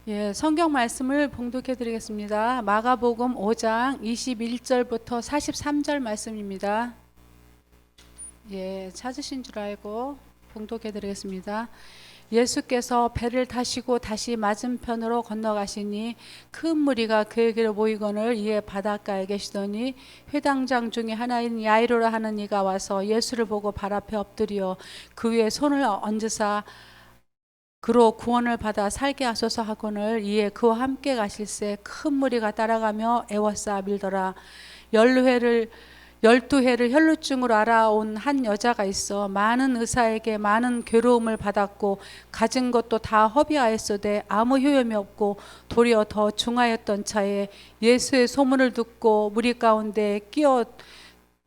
예, 성경 말씀을 봉독해 드리겠습니다. 마가복음 5장 21절부터 43절 말씀입니다. 예, 찾으신 줄 알고 봉독해 드리겠습니다. 예수께서 배를 타시고 다시 맞은편으로 건너가시니 큰 무리가 그에게로 모이거늘 이에 바닷가에 계시더니 회당장 중에 하나인 야이로라 하는 이가 와서 예수를 보고 발 앞에 엎드려 그 위에 손을 얹으사 그로 구원을 받아 살게 하소서 하거늘 이에 그와 함께 가실새 큰 무리가 따라가며 애워싸 밀더라. 열두 해를 혈루증으로 알아온 한 여자가 있어 많은 의사에게 많은 괴로움을 받았고 가진 것도 다 허비하였으되 아무 효험이 없고 도리어 더 중하였던 차에 예수의 소문을 듣고 무리 가운데 끼어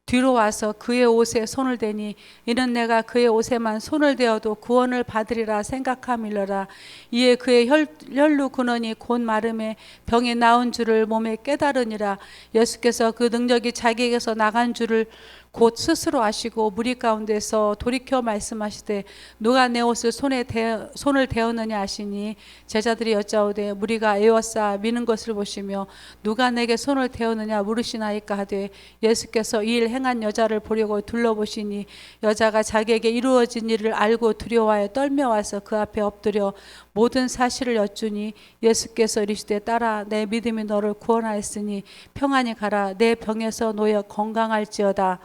뒤로 와서 그의 옷에 손을 대니 이는 내가 그의 옷에만 손을 대어도 구원을 받으리라 생각함일러라. 이에 그의 혈루 근원이 곧 마름에 병이 나은 줄을 몸에 깨달으니라. 예수께서 그 능력이 자기에게서 나간 줄을 곧 스스로 아시고 무리 가운데서 돌이켜 말씀하시되 누가 내 옷을 손을 대었느냐 하시니 제자들이 여짜오되 무리가 에워싸 미는 것을 보시며 누가 내게 손을 대었느냐 물으시나이까 하되 예수께서 이 일 행한 여자를 보려고 둘러보시니 여자가 자기에게 이루어진 일을 알고 두려워하여 떨며와서 그 앞에 엎드려 모든 사실을 여쭈니 예수께서 이르시되 딸아 내 믿음이 너를 구원하였으니 평안히 가라 내 병에서 놓여 건강할지어다.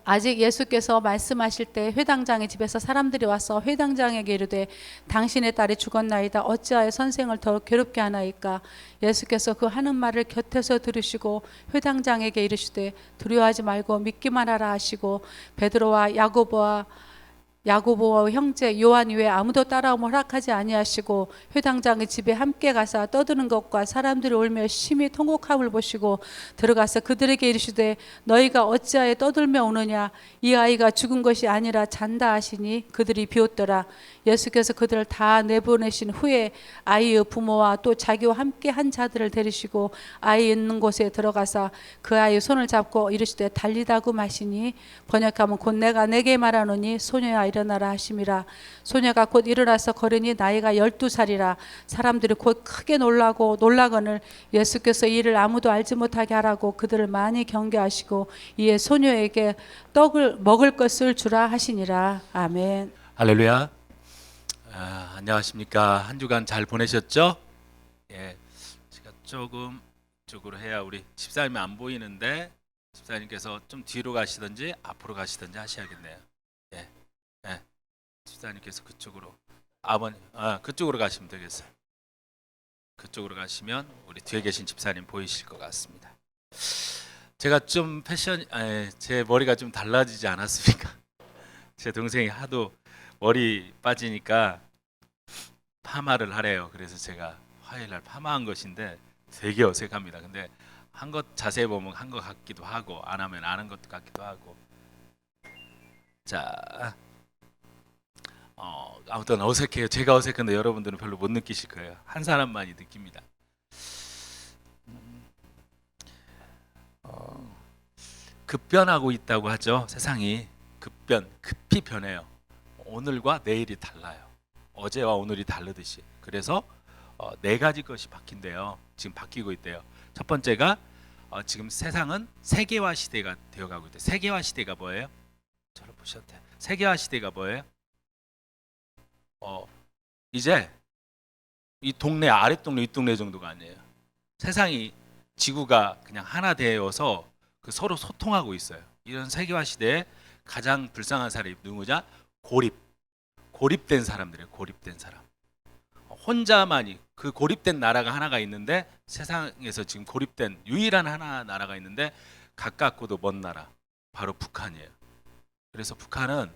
아직 예수께서 말씀하실 때 회당장의 집에서 사람들이 와서 회당장에게 이르되 당신의 딸이 죽었나이다 어찌하여 선생을 더 괴롭게 하나이까. 예수께서 그 하는 말을 곁에서 들으시고 회당장에게 이르시되 두려워하지 말고 믿기만 하라 하시고 베드로와 야고보와 형제 요한 외에 아무도 따라옴을 허락하지 아니하시고 회당장의 집에 함께 가서 떠드는 것과 사람들이 울며 심히 통곡함을 보시고 들어가서 그들에게 이르시되 너희가 어찌하여 떠들며 우느냐 이 아이가 죽은 것이 아니라 잔다 하시니 그들이 비웃더라. 예수께서 그들을 다 내보내신 후에 아이의 부모와 또 자기와 함께 한 자들을 데리시고 아이 있는 곳에 들어가서 그 아이의 손을 잡고 이르시되 달리다고 마시니 번역하면 곧 내가 내게 말하노니 소녀야 일어나라 하심이라. 소녀가 곧 일어나서 걸으니 나이가 12살이라. 사람들이 곧 크게 놀라거늘 예수께서 이 일을 아무도 알지 못하게 하라고 그들을 많이 경계하시고 이에 소녀에게 떡을 먹을 것을 주라 하시니라. 아멘. 할렐루야. 안녕하십니까. 한 주간 잘 보내셨죠? 예, 제가 조금 이쪽으로 해야 우리 집사님이 안 보이는데 집사님께서 좀 뒤로 가시든지 앞으로 가시든지 하셔야겠네요. 예, 예, 집사님께서 그쪽으로 그쪽으로 가시면 되겠어요. 그쪽으로 가시면 우리 뒤에 계신 집사님 보이실 것 같습니다. 제가 좀 제 머리가 좀 달라지지 않았습니까? 제 동생이 하도 머리 빠지니까 파마를 하래요. 그래서 제가 화요일날 파마한 것인데 되게 어색합니다. 근데 한 것 자세히 보면 한 것 같기도 하고 안 하면 안 한 것 같기도 하고. 자, 아무튼 어색해요. 제가 어색한데 여러분들은 별로 못 느끼실 거예요. 한 사람만이 느낍니다. 급변하고 있다고 하죠. 세상이 급히 변해요. 오늘과 내일이 달라요. 어제와 오늘이 다르듯이. 그래서 네 가지 것이 바뀐대요. 지금 바뀌고 있대요. 첫 번째가 지금 세상은 세계화 시대가 되어가고 있대요. 세계화 시대가 뭐예요? 저를 보셔도 돼요. 세계화 시대가 뭐예요? 이제 이 동네 아랫동네 윗동네 정도가 아니에요. 세상이 지구가 그냥 하나 되어서 서로 소통하고 있어요. 이런 세계화 시대에 가장 불쌍한 사람이 누구냐? 고립된 사람들이에요. 고립된 사람. 혼자만이 그 고립된 나라가 하나가 있는데 세상에서 지금 고립된 유일한 나라가 있는데 가깝고도 먼 나라 바로 북한이에요. 그래서 북한은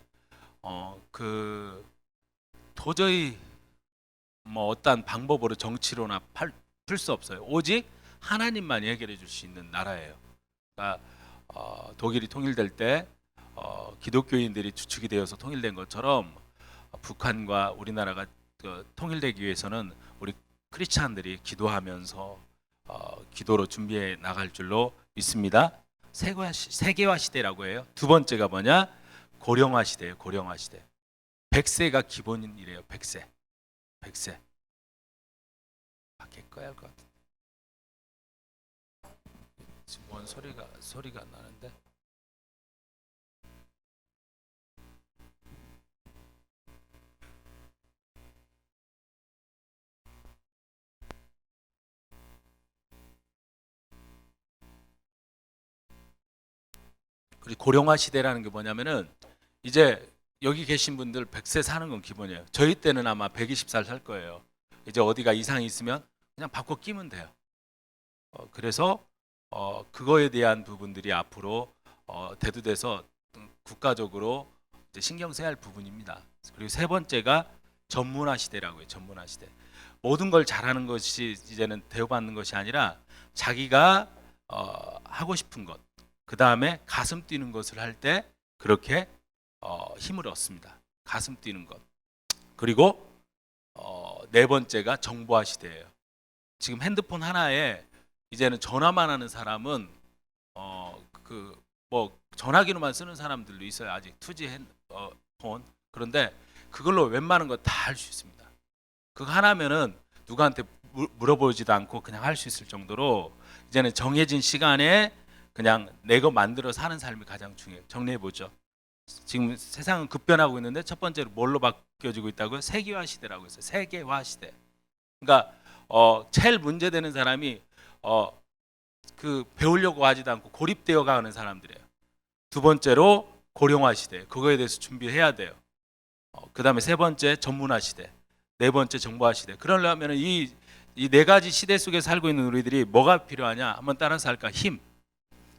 도저히 어떠한 방법으로 정치로나 풀 수 없어요. 오직 하나님만이 해결해 줄 수 있는 나라예요. 그러니까 독일이 통일될 때 기독교인들이 주축이 되어서 통일된 것처럼 북한과 우리나라가 통일되기 위해서는 우리 크리스찬들이 기도하면서 기도로 준비해 나갈 줄로 믿습니다. 세계화 시대라고 해요. 두 번째가 뭐냐? 고령화 시대예요. 고령화 시대. 100세가 기본이래요. 100세. 꺼야 할 것 같아. 지금 뭔 소리가 나는데. 그리고 고령화 시대라는 게 뭐냐면은 이제 여기 계신 분들 100세 사는 건 기본이에요. 저희 때는 아마 120살 살 거예요. 이제 어디가 이상이 있으면 그냥 바꿔 끼면 돼요. 그래서 그거에 대한 부분들이 앞으로 대두돼서 국가적으로 이제 신경 써야 할 부분입니다. 그리고 세 번째가 전문화 시대라고 해요. 전문화 시대. 모든 걸 잘하는 것이 이제는 대우받는 것이 아니라 자기가 하고 싶은 것, 그 다음에 가슴 뛰는 것을 할 때 그렇게 힘을 얻습니다. 가슴 뛰는 것. 그리고 네 번째가 정보화 시대예요. 지금 핸드폰 하나에 이제는 전화만 하는 사람은 그 뭐 전화기로만 쓰는 사람들도 있어요. 아직 2G 핸드폰. 그런데 그걸로 웬만한 거 다 할 수 있습니다. 그거 하나면은 누구한테 물어보지도 않고 그냥 할 수 있을 정도로 이제는 정해진 시간에 그냥 내 거 만들어서 사는 삶이 가장 중요해요. 정리해 보죠. 지금 세상은 급변하고 있는데 첫 번째로 뭘로 바뀌어지고 있다고요? 세계화 시대라고 했어요. 세계화 시대. 그러니까 제일 문제되는 사람이 그 배우려고 하지도 않고 고립되어 가는 사람들이에요. 두 번째로 고령화 시대. 그거에 대해서 준비해야 돼요. 그 다음에 세 번째 전문화 시대. 네 번째 정보화 시대. 그러려면 이 네 가지 시대 속에 살고 있는 우리들이 뭐가 필요하냐? 한번 따라서 할까? 힘,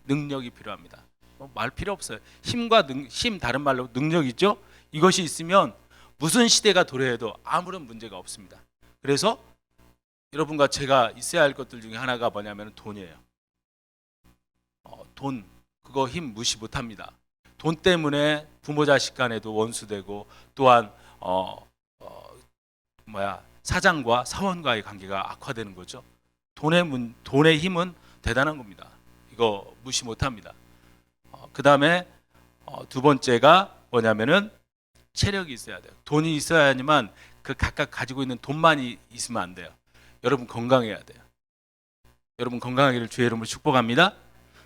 능력이 필요합니다. 말 필요 없어요. 힘과 힘 다른 말로 능력이죠. 이것이 있으면 무슨 시대가 도래해도 아무런 문제가 없습니다. 그래서 여러분과 제가 있어야 할 것들 중에 하나가 뭐냐면 돈이에요. 돈, 그거 힘 무시 못합니다. 돈 때문에 부모 자식 간에도 원수되고 또한 사장과 사원과의 관계가 악화되는 거죠. 돈의 힘은 대단한 겁니다. 이거 무시 못합니다. 그 다음에 두 번째가 뭐냐면은 체력이 있어야 돼요. 돈이 있어야지만 그 각각 가지고 있는 돈만이 있으면 안 돼요. 여러분 건강해야 돼요. 여러분 건강하기를 주의 이름으로 축복합니다.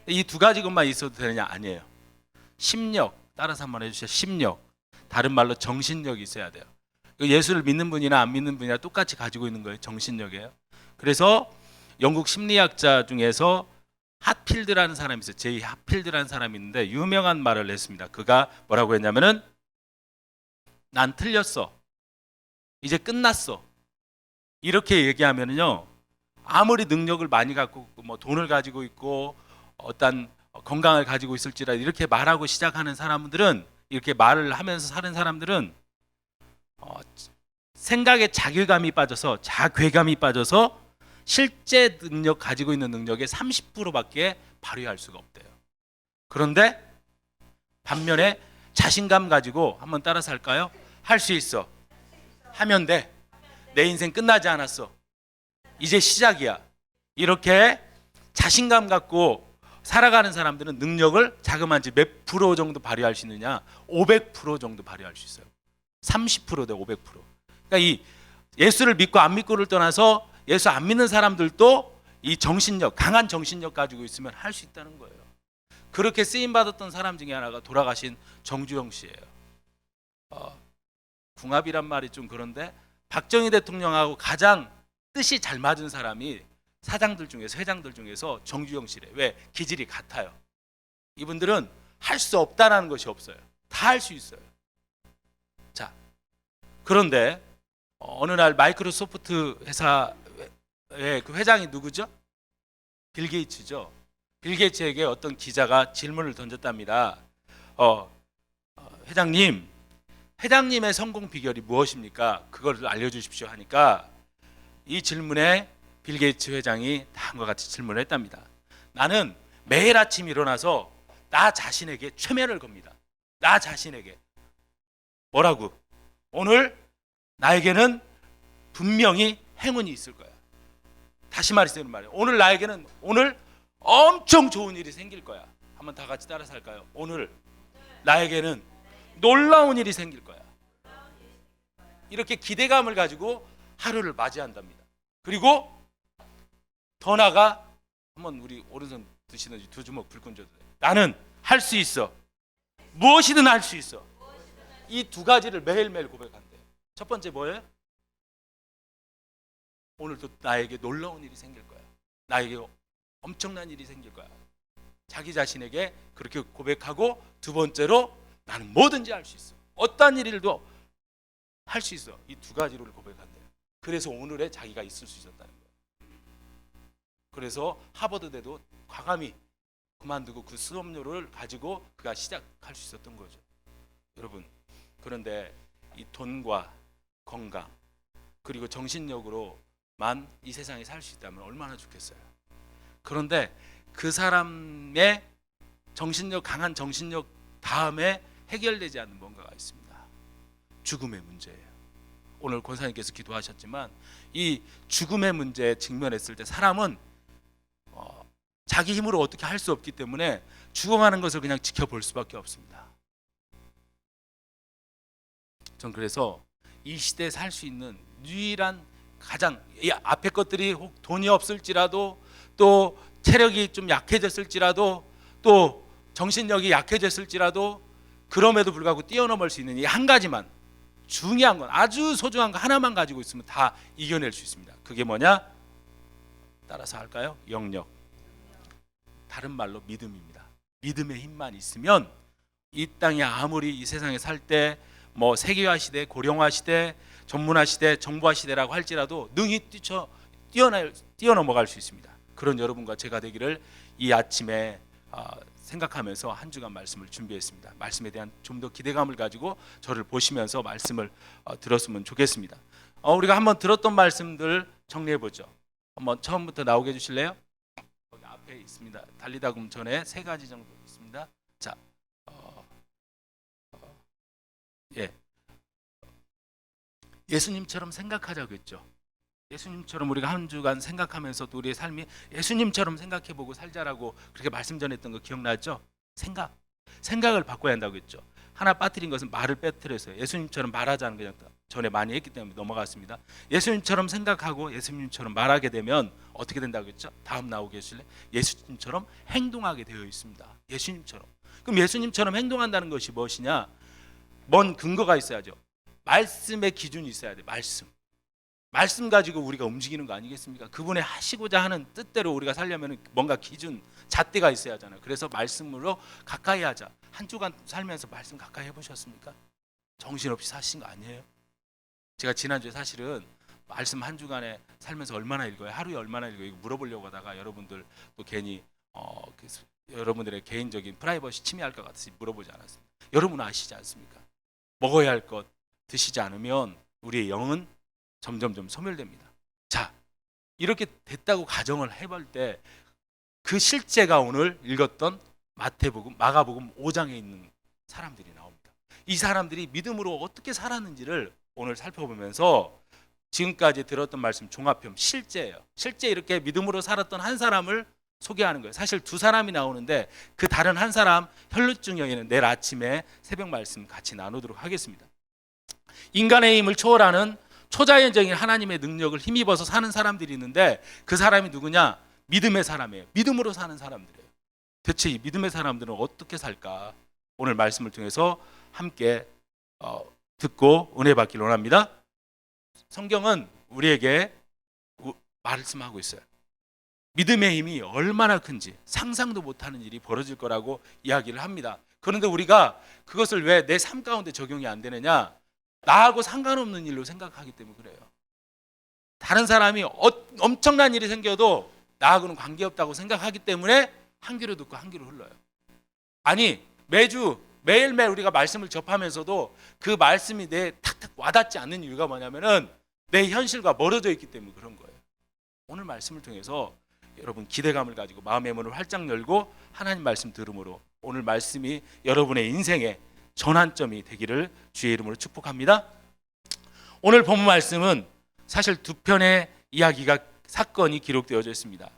이 두 가지 것만 있어도 되느냐? 아니에요. 심력, 따라서 한번 해주세요. 심력, 다른 말로 정신력이 있어야 돼요. 예수를 믿는 분이나 안 믿는 분이나 똑같이 가지고 있는 거예요. 정신력이에요. 그래서 영국 심리학자 중에서 핫필드라는 사람이 있어요. 제이 핫필드라는 사람이 있는데 유명한 말을 했습니다. 그가 뭐라고 했냐면은 난 틀렸어. 이제 끝났어. 이렇게 얘기하면은요. 아무리 능력을 많이 갖고 뭐 돈을 가지고 있고 어떤 건강을 가지고 있을지라도 이렇게 말하고 시작하는 사람들은 이렇게 말을 하면서 사는 사람들은 생각에 자괴감이 빠져서 자괴감이 빠져서 실제 능력 가지고 있는 능력의 30%밖에 발휘할 수가 없대요. 그런데 반면에 자신감 가지고 한번 따라서 할까요? 할 수 있어. 하면 돼. 내 인생 끝나지 않았어. 이제 시작이야. 이렇게 자신감 갖고 살아가는 사람들은 능력을 자그마치 몇 프로 정도 발휘할 수 있느냐? 500% 정도 발휘할 수 있어요. 30%대 500%. 그러니까 이 예수를 믿고 안 믿고를 떠나서 예수 안 믿는 사람들도 이 정신력, 강한 정신력 가지고 있으면 할 수 있다는 거예요. 그렇게 쓰임 받았던 사람 중에 하나가 돌아가신 정주영 씨예요. 궁합이란 말이 좀 그런데 박정희 대통령하고 가장 뜻이 잘 맞은 사람이 사장들 중에서 회장들 중에서 정주영 씨래. 왜? 기질이 같아요. 이분들은 할 수 없다라는 것이 없어요. 다 할 수 있어요. 자, 그런데 어느 날 마이크로소프트 회사의 그 회장이 누구죠? 빌 게이츠죠. 빌 게이츠에게 어떤 기자가 질문을 던졌답니다. 회장님의 성공 비결이 무엇입니까? 그걸 알려주십시오 하니까 이 질문에 빌 게이츠 회장이 다음과 같이 질문을 했답니다. 나는 매일 아침 일어나서 나 자신에게 최면을 겁니다. 나 자신에게. 뭐라고? 오늘 나에게는 분명히 행운이 있을 거야. 다시 말해서 말이에요. 오늘 나에게는 오늘 엄청 좋은 일이 생길 거야. 한번 다 같이 따라서 할까요? 오늘 나에게는 놀라운 일이 생길 거야. 이렇게 기대감을 가지고 하루를 맞이한답니다. 그리고 더 나아가 한번 우리 오른손 드시든지 두 주먹 불끈 져도 돼. 나는 할 수 있어. 무엇이든 할 수 있어. 이 두 가지를 매일매일 고백한대. 첫 번째 뭐예요? 오늘도 나에게 놀라운 일이 생길 거야. 나에게 엄청난 일이 생길 거야. 자기 자신에게 그렇게 고백하고, 두 번째로 나는 뭐든지 할 수 있어. 어떠한 일도 할 수 있어. 이 두 가지를 고백한대요. 그래서 오늘의 자기가 있을 수 있었다는 거예요. 그래서 하버드대도 과감히 그만두고 그 수업료를 가지고 그가 시작할 수 있었던 거죠. 여러분, 그런데 이 돈과 건강 그리고 정신력으로만 이 세상에 살 수 있다면 얼마나 좋겠어요. 그런데 그 사람의 정신력, 강한 정신력 다음에 해결되지 않는 뭔가가 있습니다. 죽음의 문제예요. 오늘 권사님께서 기도하셨지만 이 죽음의 문제에 직면했을 때 사람은 자기 힘으로 어떻게 할 수 없기 때문에 죽어가는 것을 그냥 지켜볼 수밖에 없습니다. 전 그래서 이 시대에 살 수 있는 유일한 가장, 이 앞에 것들이 혹 돈이 없을지라도, 또 체력이 좀 약해졌을지라도, 또 정신력이 약해졌을지라도, 그럼에도 불구하고 뛰어넘을 수 있는 이 한 가지만, 중요한 건, 아주 소중한 거 하나만 가지고 있으면 다 이겨낼 수 있습니다. 그게 뭐냐? 따라서 할까요? 영역. 다른 말로 믿음입니다. 믿음의 힘만 있으면 이 땅에 아무리 이 세상에 살 때 뭐 세계화 시대, 고령화 시대, 전문화 시대, 정보화 시대라고 할지라도 능히 뛰어넘어갈 수 있습니다. 그런 여러분과 제가 되기를 이 아침에 생각하면서 한 주간 말씀을 준비했습니다. 말씀에 대한 좀 더 기대감을 가지고 저를 보시면서 말씀을 들었으면 좋겠습니다. 우리가 한번 들었던 말씀들 정리해 보죠. 한번 처음부터 나오게 해주실래요? 거기 앞에 있습니다. 달리다금 전에 세 가지 정도 있습니다. 자, 예수님처럼 생각하자고 했죠. 예수님처럼 우리가 한 주간 생각하면서도 우리의 삶이 예수님처럼 생각해보고 살자라고 그렇게 말씀 전했던 거 기억나죠? 생각을 바꿔야 한다고 했죠. 하나 빠뜨린 것은 말을 빼뜨려서요. 예수님처럼 말하자는 그냥 전에 많이 했기 때문에 넘어갔습니다. 예수님처럼 생각하고 예수님처럼 말하게 되면 어떻게 된다고 했죠? 다음 나오게 해주실래요? 예수님처럼 행동하게 되어 있습니다. 예수님처럼. 그럼 예수님처럼 행동한다는 것이 무엇이냐? 뭔 근거가 있어야죠. 말씀의 기준이 있어야 돼. 말씀 가지고 우리가 움직이는 거 아니겠습니까? 그분의 하시고자 하는 뜻대로 우리가 살려면 뭔가 기준, 잣대가 있어야 하잖아요. 그래서 말씀으로 가까이 하자. 한 주간 살면서 말씀 가까이 해보셨습니까? 정신없이 사신 거 아니에요? 제가 지난주에 사실은 말씀 한 주간에 살면서 얼마나 읽어요? 하루에 얼마나 읽어요? 이거 물어보려고 하다가 여러분들 또 괜히 여러분들의 개인적인 프라이버시 침해할 것 같아서 물어보지 않았습니다. 여러분 아시지 않습니까? 먹어야 할 것 드시지 않으면 우리의 영은 점점점 소멸됩니다. 자, 이렇게 됐다고 가정을 해볼 때 그 실제가 오늘 읽었던 마태복음, 마가복음 5장에 있는 사람들이 나옵니다. 이 사람들이 믿음으로 어떻게 살았는지를 오늘 살펴보면서 지금까지 들었던 말씀 종합형 실제예요. 실제 이렇게 믿음으로 살았던 한 사람을 소개하는 거예요. 사실 두 사람이 나오는데 그 다른 한 사람 혈루증 여인은 내일 아침에 새벽 말씀 같이 나누도록 하겠습니다. 인간의 힘을 초월하는 초자연적인 하나님의 능력을 힘입어서 사는 사람들이 있는데 그 사람이 누구냐? 믿음의 사람이에요. 믿음으로 사는 사람들이에요. 대체 이 믿음의 사람들은 어떻게 살까? 오늘 말씀을 통해서 함께 듣고 은혜 받기를 원합니다. 성경은 우리에게 말씀하고 있어요. 믿음의 힘이 얼마나 큰지 상상도 못하는 일이 벌어질 거라고 이야기를 합니다. 그런데 우리가 그것을 왜 내 삶 가운데 적용이 안 되느냐? 나하고 상관없는 일로 생각하기 때문에 그래요. 다른 사람이 엄청난 일이 생겨도 나하고는 관계없다고 생각하기 때문에 한 귀로 듣고 한 귀로 흘러요. 아니 매일매일 우리가 말씀을 접하면서도 그 말씀이 내 탁탁 와닿지 않는 이유가 뭐냐면은 내 현실과 멀어져 있기 때문에 그런 거예요. 오늘 말씀을 통해서 여러분 기대감을 가지고 마음의 문을 활짝 열고 하나님 말씀 들음으로 오늘 말씀이 여러분의 인생의 전환점이 되기를 주의 이름으로 축복합니다. 오늘 본문 말씀은 사실 두 편의 이야기가 사건이 기록되어져 있습니다.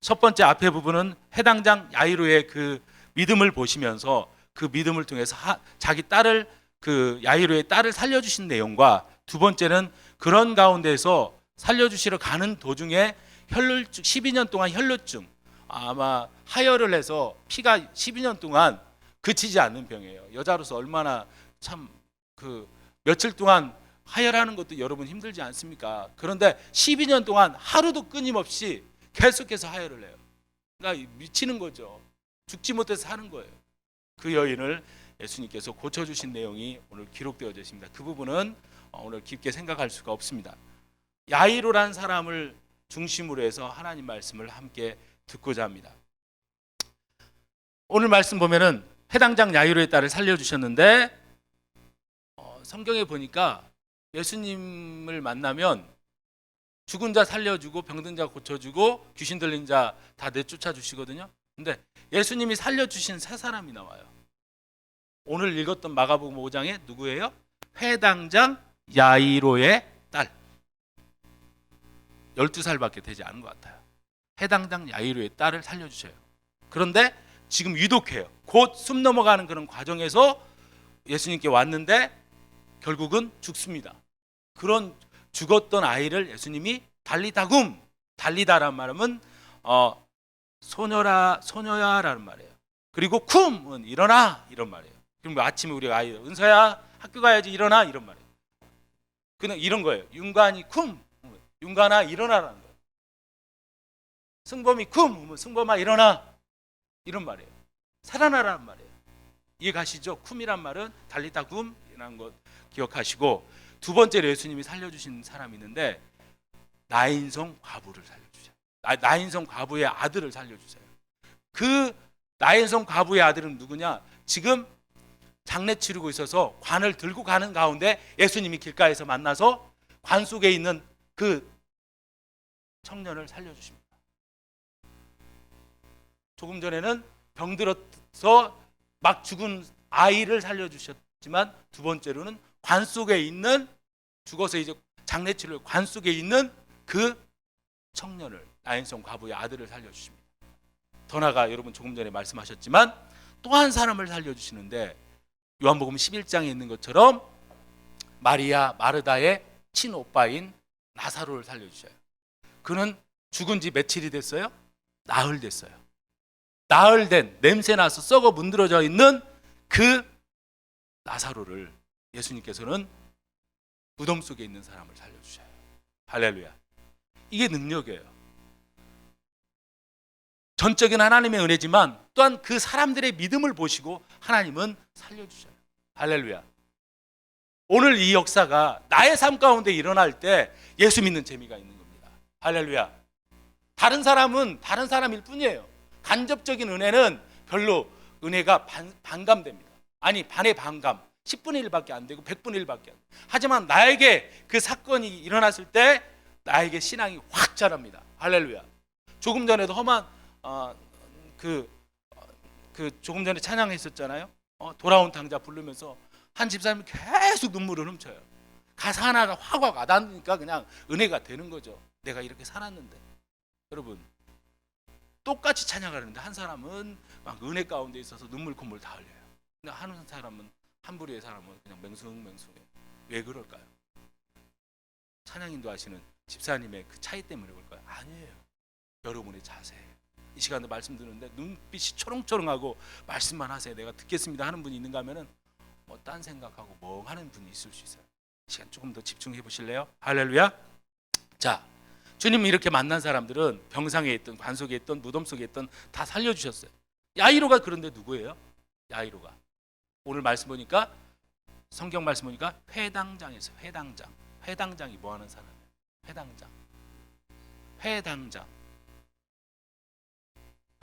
첫 번째 앞에 부분은 해당장 야이로의 그 믿음을 보시면서 그 믿음을 통해서 자기 딸을 그 야이로의 딸을 살려주신 내용과 두 번째는 그런 가운데서 살려주시러 가는 도중에 혈루증 12년 동안 혈루증 아마 하혈을 해서 피가 12년 동안 그치지 않는 병이에요. 여자로서 얼마나 참 그 며칠 동안 하혈하는 것도 여러분 힘들지 않습니까? 그런데 12년 동안 하루도 끊임없이 계속해서 하혈을 해요. 그러니까 미치는 거죠. 죽지 못해서 사는 거예요. 그 여인을 예수님께서 고쳐주신 내용이 오늘 기록되어져 있습니다. 그 부분은 오늘 깊게 생각할 수가 없습니다. 야이로라는 사람을 중심으로 해서 하나님 말씀을 함께 듣고자 합니다. 오늘 말씀 보면은 해당장 야이로의 딸을 살려주셨는데 성경에 보니까 예수님을 만나면 죽은 자 살려주고 병든 자 고쳐주고 귀신 들린 자 다 내쫓아 주시거든요. 근데 예수님이 살려주신 세 사람이 나와요. 오늘 읽었던 마가복음 5장에 누구예요? 회당장 야이로의 딸. 12살밖에 되지 않은 것 같아요. 해당장 야이로의 딸을 살려주셔요. 그런데 지금 유독해요. 곧 숨 넘어가는 그런 과정에서 예수님께 왔는데 결국은 죽습니다. 그런 죽었던 아이를 예수님이 달리다굼, 달리다라는 말은 소녀야라는 말이에요. 그리고 쿰은 일어나 이런 말이에요. 그럼 아침에 우리가 아이 은서야 학교 가야지 일어나 이런 말이에요. 그냥 이런 거예요. 윤관이 쿰, 윤관아 일어나라는 거예요. 승범이 쿰, 승범아 일어나 이런 말이에요. 살아나라는 말이에요. 이해 가시죠? 쿰이란 말은 달리다굼이라는 것 기억하시고, 두 번째로 예수님이 살려주신 사람이 있는데 나인성 과부를 살려주세요. 나인성 과부의 아들을 살려주세요. 그 나인성 과부의 아들은 누구냐? 지금 장례 치르고 있어서 관을 들고 가는 가운데 예수님이 길가에서 만나서 관 속에 있는 그 청년을 살려주십니다. 조금 전에는 병들어서 막 죽은 아이를 살려주셨지만 두 번째로는 관 속에 있는 죽어서 이제 장례 치료 관 속에 있는 그 청년을 나인성 과부의 아들을 살려주십니다. 더 나아가 여러분 조금 전에 말씀하셨지만 또 한 사람을 살려주시는데 요한복음 11장에 있는 것처럼 마리아 마르다의 친오빠인 나사로를 살려주셔요. 그는 죽은 지 며칠이 됐어요? 나흘 됐어요. 나흘 된 냄새나서 썩어 문드러져 있는 그 나사로를 예수님께서는 무덤 속에 있는 사람을 살려주셔요. 할렐루야. 이게 능력이에요. 전적인 하나님의 은혜지만 또한 그 사람들의 믿음을 보시고 하나님은 살려주셔요. 할렐루야. 오늘 이 역사가 나의 삶 가운데 일어날 때 예수 믿는 재미가 있는 겁니다. 할렐루야. 다른 사람은 다른 사람일 뿐이에요. 간접적인 은혜는 별로 은혜가 반감됩니다. 아니 반의 반감 10분의 1밖에 안 되고 100분의 1밖에 안 돼요. 하지만 나에게 그 사건이 일어났을 때 나에게 신앙이 확 자랍니다. 할렐루야. 조금 전에도 험한 조금 전에 찬양했었잖아요. 돌아온 당자 부르면서 한 집사님이 계속 눈물을 훔쳐요. 가사 하나가 확 와닿으니까 그냥 은혜가 되는 거죠. 내가 이렇게 살았는데. 여러분 똑같이 찬양하는데 한 사람은 막 은혜 가운데 있어서 눈물 콧물 다 흘려요. 근데 한 사람은 한 부류의 사람은 그냥 맹숭맹숭해요. 왜 그럴까요? 찬양인도 하시는 집사님의 그 차이 때문에 그럴까요? 아니에요. 여러분의 자세예요. 이 시간에 말씀 듣는데 눈빛이 초롱초롱하고 말씀만 하세요. 내가 듣겠습니다 하는 분이 있는가 하면은 뭐 딴 생각하고 멍하는 분이 있을 수 있어요. 이 시간 조금 더 집중해 보실래요? 할렐루야. 자, 주님 이렇게 만난 사람들은 병상에 있던 관 속에 있던 무덤 속에 있던 다 살려주셨어요. 야이로가 그런데 누구예요? 야이로가 오늘 말씀 보니까 성경 말씀 보니까 회당장에서 회당장이 뭐 하는 사람이에요?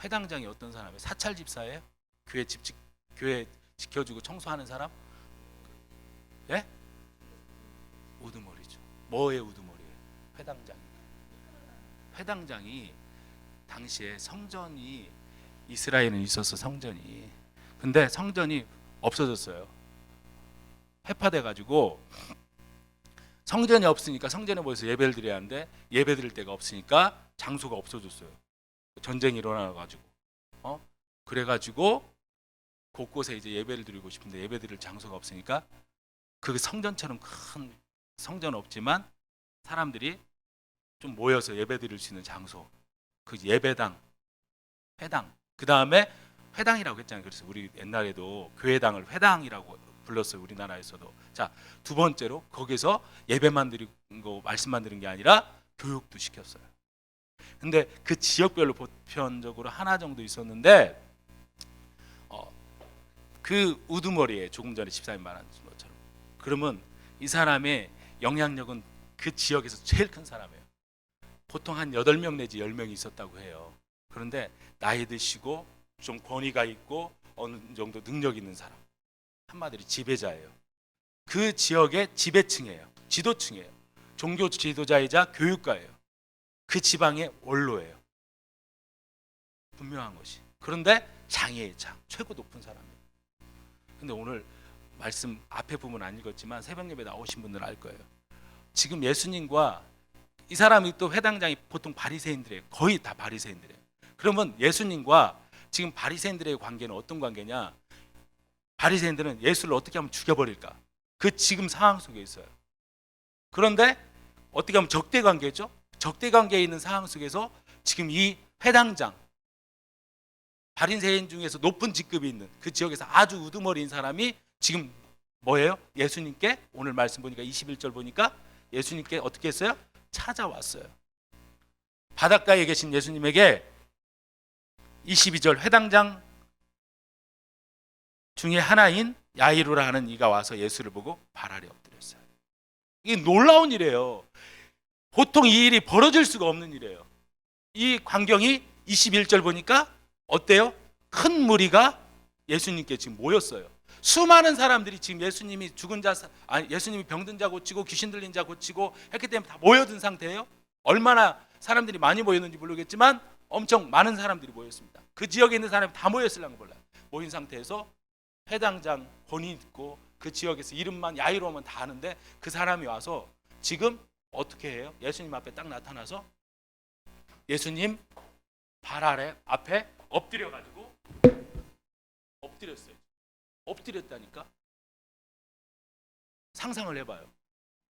회당장이 어떤 사람이에요? 사찰 집사예요? 교회 지켜주고 청소하는 사람? 예? 우두머리죠. 뭐의 우두머리예요? 회당장이 당시에 성전이 이스라엘은 있었어. 성전이. 근데 성전이 없어졌어요. 해파돼 가지고 성전이 없으니까 성전에 모여서 예배를 드려야 하는데 예배 드릴 데가 없으니까 장소가 없어졌어요. 전쟁이 일어나 가지고 그래 가지고 곳곳에 이제 예배를 드리고 싶은데 예배 드릴 장소가 없으니까 그 성전처럼 큰 성전은 없지만 사람들이 좀 모여서 예배드릴 수 있는 장소, 그 예배당, 회당. 그 다음에 회당이라고 했잖아요. 그래서 우리 옛날에도 교회당을 회당이라고 불렀어요. 우리나라에서도. 자, 두 번째로 거기서 예배만 드리고 말씀만 드린 게 아니라 교육도 시켰어요. 근데 그 지역별로 보편적으로 하나 정도 있었는데 그 우두머리에 조금 전에 집사님 말한 것처럼 그러면 이 사람의 영향력은 그 지역에서 제일 큰 사람이에요. 보통 한 8명 내지 10명이 있었다고 해요. 그런데 나이 드시고 좀 권위가 있고 어느 정도 능력 있는 사람, 한마디로 지배자예요. 그 지역의 지배층이에요. 지도층이에요. 종교 지도자이자 교육가예요. 그 지방의 원로예요. 분명한 것이. 그런데 장애의 장, 최고 높은 사람이에요. 근데 오늘 말씀 앞에 부분 안 읽었지만 새벽 예배 나오신 분들은 알 거예요. 지금 예수님과 이 사람이 또 회당장이 보통 바리새인들이에요. 거의 다 바리새인들이에요. 그러면 예수님과 지금 바리새인들의 관계는 어떤 관계냐? 바리새인들은 예수를 어떻게 하면 죽여버릴까? 그 지금 상황 속에 있어요. 그런데 어떻게 하면 적대 관계죠? 적대 관계에 있는 상황 속에서 지금 이 회당장, 바리새인 중에서 높은 직급이 있는 그 지역에서 아주 우두머리인 사람이 지금 뭐예요? 예수님께 오늘 말씀 보니까 21절 보니까 예수님께 어떻게 했어요? 찾아왔어요. 바닷가에 계신 예수님에게 22절 회당장 중에 하나인 야이로라 하는 이가 와서 예수를 보고 발 아래 엎드렸어요. 이게 놀라운 일이에요. 보통 이 일이 벌어질 수가 없는 일이에요. 이 광경이 21절 보니까 어때요? 큰 무리가 예수님께 지금 모였어요. 수많은 사람들이 지금 예수님이 예수님이 병든 자 고치고 귀신 들린 자 고치고 했기 때문에 다 모여든 상태예요. 얼마나 사람들이 많이 모였는지 모르겠지만 엄청 많은 사람들이 모였습니다. 그 지역에 있는 사람이 다 모였을랑가 몰라요. 모인 상태에서 회당장 권위 있고 그 지역에서 이름만 야이로만 다 아는데 그 사람이 와서 지금 어떻게 해요? 예수님 앞에 딱 나타나서 예수님 발 아래 앞에 엎드려가지고 엎드렸어요. 엎드렸다니까. 상상을 해봐요.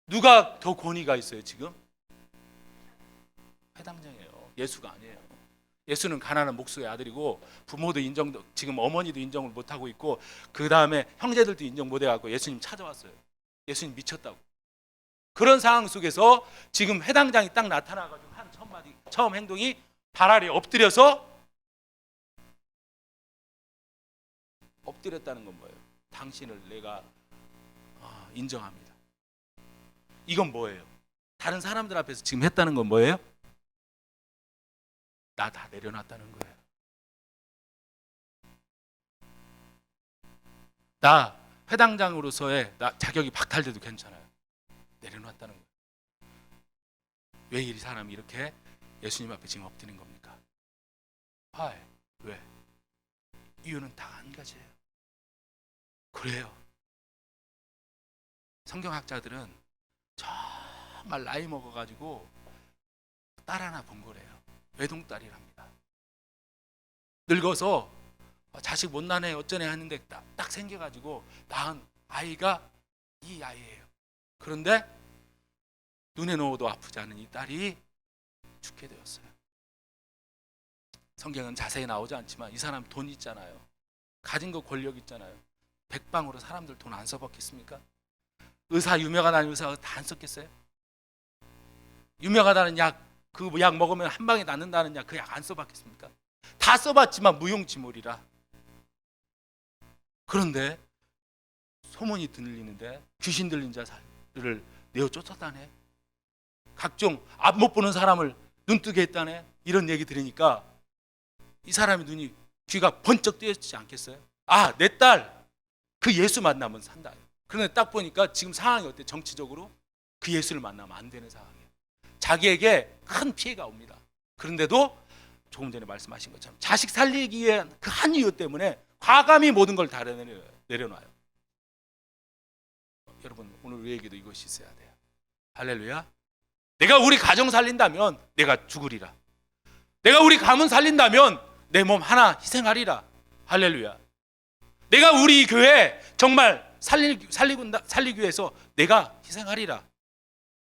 누가 더 권위가 있어요 지금? 회당장이에요. 예수가 아니에요. 예수는 가난한 목수의 아들이고 부모도 인정도 지금 어머니도 인정을 못하고 있고 그 다음에 형제들도 인정 못해갖고 예수님 찾아왔어요. 예수님 미쳤다고. 그런 상황 속에서 지금 회당장이 딱 나타나가지고 한 처음 행동이 발 아래 엎드려서 엎드렸다는 건 뭐예요? 당신을 내가 인정합니다. 이건 뭐예요? 다른 사람들 앞에서 지금 했다는 건 뭐예요? 나 다 내려놨다는 거예요. 나 회당장으로서의 나 자격이 박탈돼도 괜찮아요. 내려놨다는 거예요. 왜 이 사람이 이렇게 예수님 앞에 지금 엎드린 겁니까? 왜? 이유는 다 한 가지예요. 그래요. 성경학자들은 정말 나이 먹어가지고 딸 하나 본 거래요. 외동딸이랍니다. 늙어서 자식 못 나네 어쩌네 하는데 딱 생겨가지고 낳은 아이가 이 아이예요. 그런데 눈에 넣어도 아프지 않은 이 딸이 죽게 되었어요. 성경은 자세히 나오지 않지만 이 사람 돈 있잖아요. 가진 거 권력 있잖아요. 백방으로 사람들 돈 안 써봤겠습니까? 유명하다는 의사가 다 안 썼겠어요? 유명하다는 약, 그 약 먹으면 한 방에 낫는다는 약, 그 약 안 써봤겠습니까? 다 써봤지만 무용지물이라. 그런데 소문이 들리는데 귀신 들린 자를 내어 쫓았다네. 각종 앞 못 보는 사람을 눈뜨게 했다네. 이런 얘기 들으니까 이 사람의 눈이 귀가 번쩍 뜨였지 않겠어요? 아, 내 딸 그 예수 만나면 산다. 그런데 딱 보니까 지금 상황이 어때? 정치적으로 그 예수를 만나면 안 되는 상황이에요. 자기에게 큰 피해가 옵니다. 그런데도 조금 전에 말씀하신 것처럼 자식 살리기 위한 그 한 이유 때문에 과감히 모든 걸 다 내려놔요. 여러분 오늘 우리에게도 이것이 있어야 돼요. 할렐루야. 내가 우리 가정 살린다면 내가 죽으리라. 내가 우리 가문 살린다면 내 몸 하나 희생하리라. 할렐루야. 내가 우리 교회 정말 살리기 위해서 내가 희생하리라.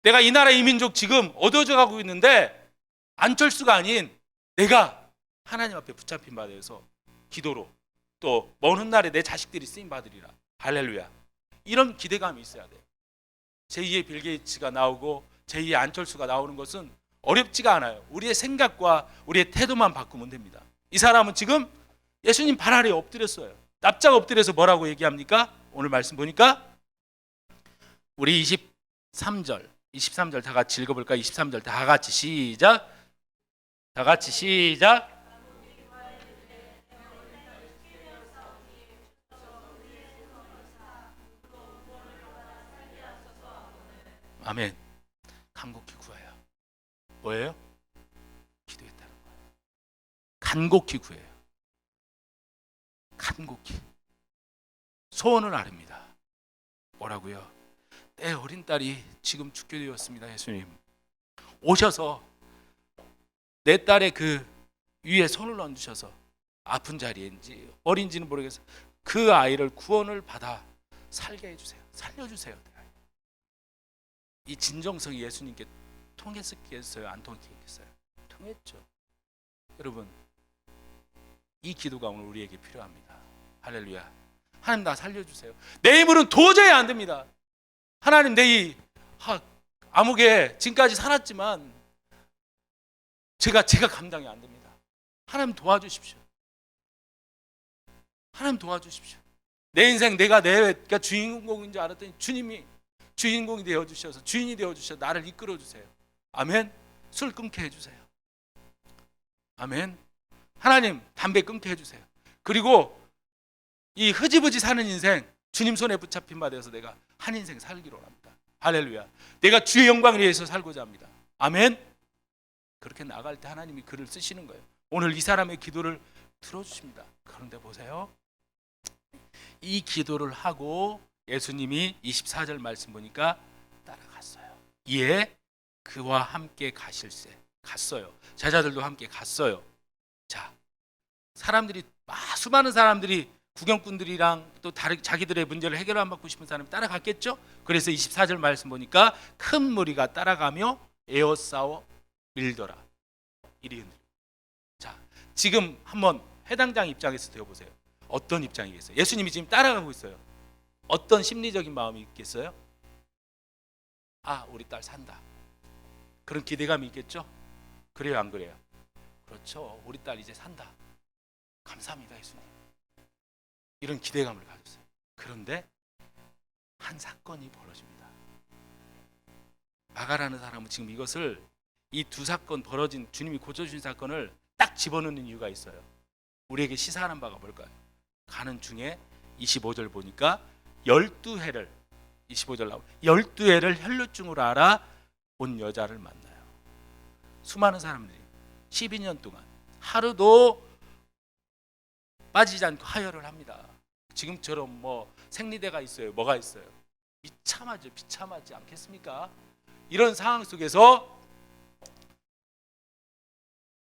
내가 이 나라 이 민족 지금 어두워져 가고 있는데 안철수가 아닌 내가 하나님 앞에 붙잡힌 바 되어서 기도로 또 먼 훗날에 내 자식들이 쓰임 받으리라. 할렐루야. 이런 기대감이 있어야 돼요. 제2의 빌 게이츠가 나오고 제2의 안철수가 나오는 것은 어렵지가 않아요. 우리의 생각과 우리의 태도만 바꾸면 됩니다. 이 사람은 지금 예수님 발 아래에 엎드렸어요. 납작 엎드려서 뭐라고 얘기합니까? 오늘 말씀 보니까 우리 23절 다 같이 읽어볼까요? 23절 다 같이 시작. 다 같이 시작. 아멘. 간곡히 구해요. 뭐예요? 기도했다는 거예요. 간곡히 구해요. 간곡히. 소원을 아릅니다. 뭐라고요? 내 어린 딸이 지금 죽게 되었습니다. 예수님 오셔서 내 딸의 그 위에 손을 얹으셔서 아픈 자리인지 어린지는 모르겠어요. 그 아이를 구원을 받아 살게 해주세요. 살려주세요. 이 진정성이 예수님께 통했겠어요? 안 통했겠어요? 통했죠. 여러분, 이 기도가 오늘 우리에게 필요합니다. 할렐루야. 하나님 나 살려주세요. 내 힘으로는 도저히 안 됩니다. 하나님 내 이 암흑에 지금까지 살았지만 제가 감당이 안 됩니다. 하나님 도와주십시오. 하나님 도와주십시오. 내 인생 내가 주인공인 줄 알았더니 주님이 주인공이 되어주셔서 주인이 되어주셔서 나를 이끌어주세요. 아멘. 술 끊게 해주세요. 아멘. 하나님 담배 끊게 해주세요. 그리고 이 흐지부지 사는 인생 주님 손에 붙잡힌 바 되어서 내가 한 인생 살기로 합니다. 할렐루야. 내가 주의 영광을 위해서 살고자 합니다. 아멘. 그렇게 나갈 때 하나님이 글을 쓰시는 거예요. 오늘 이 사람의 기도를 들어주십니다. 그런데 보세요. 이 기도를 하고 예수님이 24절 말씀 보니까 따라갔어요. 이에 그와 함께 가실새. 갔어요. 제자들도 함께 갔어요. 자, 사람들이 수많은 사람들이 구경꾼들이랑 또 다른 자기들의 문제를 해결 안 받고 싶은 사람이 따라갔겠죠. 그래서 24절 말씀 보니까 큰 무리가 따라가며 에워싸워 밀더라. 이리 흔들려. 자, 지금 한번 해당장 입장에서 되어보세요. 어떤 입장이겠어요? 예수님이 지금 따라가고 있어요. 어떤 심리적인 마음이 있겠어요? 아, 우리 딸 산다. 그런 기대감이 있겠죠? 그래요, 안 그래요? 그렇죠. 우리 딸 이제 산다. 감사합니다, 예수님. 이런 기대감을 가졌어요. 그런데 한 사건이 벌어집니다. 마가라는 사람은 지금 이것을 이 두 사건 벌어진 주님이 고쳐주신 사건을 딱 집어넣는 이유가 있어요. 우리에게 시사하는 바가 뭘까요? 가는 중에 25절 보니까 12해를 25절 나오고 12해를 혈루증으로 알아 온 여자를 만나요. 수많은 사람들이 12년 동안 하루도 빠지지 않고 하혈을 합니다. 지금처럼 뭐 생리대가 있어요. 뭐가 있어요. 비참하지 않겠습니까? 이런 상황 속에서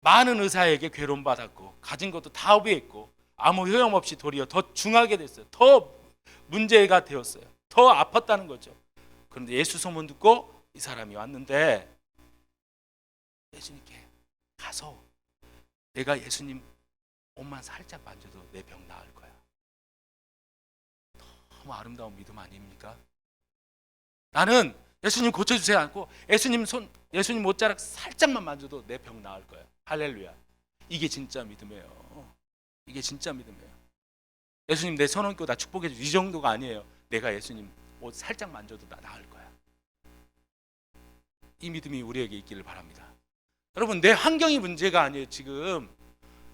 많은 의사에게 괴로움받았고 가진 것도 다 허비했고 아무 효용없이 도리어 더 중하게 됐어요. 더 문제가 되었어요. 더 아팠다는 거죠. 그런데 예수 소문 듣고 이 사람이 왔는데 예수님께 가서 내가 예수님 옷만 살짝 만져도 내 병 나을 거야. 너무 아름다운 믿음 아닙니까? 나는 예수님 고쳐주세요 않고 예수님 옷자락 살짝만 만져도 내 병 나을 거야. 할렐루야. 이게 진짜 믿음이에요. 이게 진짜 믿음이에요. 예수님 내 손 얹고 나 축복해 주. 이 정도가 아니에요. 내가 예수님 옷 살짝 만져도 나 나을 거야. 이 믿음이 우리에게 있기를 바랍니다. 여러분, 내 환경이 문제가 아니에요. 지금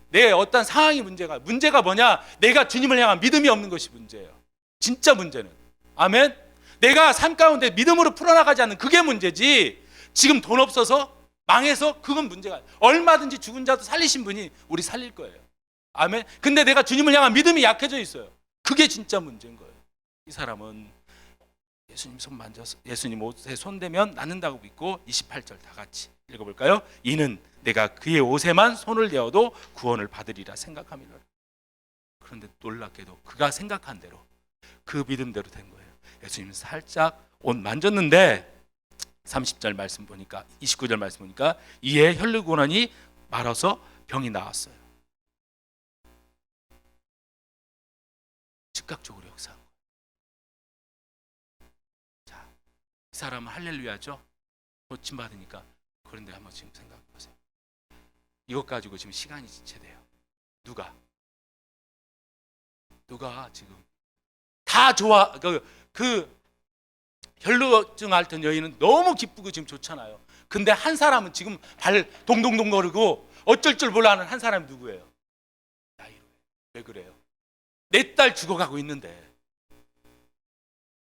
내 어떤 상황이 문제가 뭐냐? 내가 주님을 향한 믿음이 없는 것이 문제예요. 진짜 문제는. 아멘. 내가 삶 가운데 믿음으로 풀어나가지 않는 그게 문제지. 지금 돈 없어서 망해서 그건 문제가 아니에요. 얼마든지 죽은 자도 살리신 분이 우리 살릴 거예요. 아멘. 근데 내가 주님을 향한 믿음이 약해져 있어요. 그게 진짜 문제인 거예요. 이 사람은 예수님 손 만져서 예수님 옷에 손대면 낫는다고 믿고 28절 다 같이 읽어볼까요? 이는 내가 그의 옷에만 손을 대어도 구원을 받으리라 생각함이라. 그런데 놀랍게도 그가 생각한 대로 그 믿음대로 된 거예요. 예수님 살짝 옷 만졌는데 30절 말씀 보니까 29절 말씀 보니까 이에 혈류근원이 말아서 병이 나았어요. 즉각적으로 역사한 거예요. 자, 이 사람은 할렐루야죠. 고침 받으니까. 그런데 한번 지금 생각해 보세요. 이것 가지고 지금 시간이 지체돼요. 누가 지금 다 좋아 그 혈루증 앓던 여인은 너무 기쁘고 지금 좋잖아요. 근데 한 사람은 지금 발 동동동 거리고 어쩔 줄 몰라 하는 한 사람이 누구예요? 야이로. 왜 그래요? 내 딸 죽어가고 있는데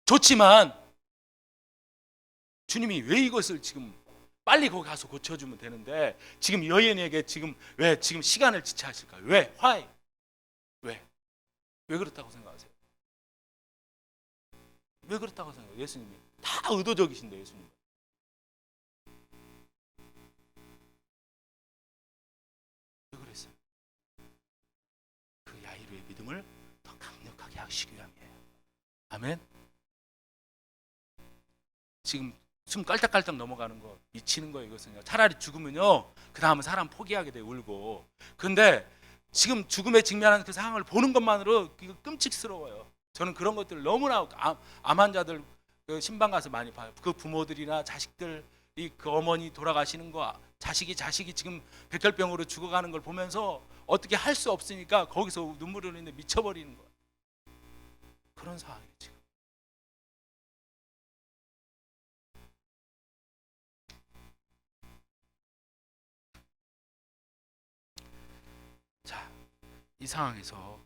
좋지만 주님이 왜 이것을 지금 빨리 거기 가서 고쳐주면 되는데 지금 여인에게 지금 왜 지금 시간을 지체하실까요? 왜? Why? 왜 그렇다고 생각하세요? 왜 그렇다고 생각해요? 예수님이 다 의도적이신데 예수님. 왜 그랬어요? 그 야이로의 믿음을 더 강력하게 하시기 위함이에요. 아멘. 지금 숨 깔딱깔딱 넘어가는 거 미치는 거예요. 이것은요. 차라리 죽으면요 그 다음은 사람 포기하게 돼 울고. 근데 지금 죽음에 직면하는 그 상황을 보는 것만으로 이거 끔찍스러워요. 저는 그런 것들 너무나 암 환자들 그 신방 가서 많이 봐요. 그 부모들이나 자식들이 그 어머니 돌아가시는 거, 자식이 지금 백혈병으로 죽어가는 걸 보면서 어떻게 할 수 없으니까 거기서 눈물을 흘리는데 미쳐버리는 거예요. 그런 상황이에요 지금. 자, 이 상황에서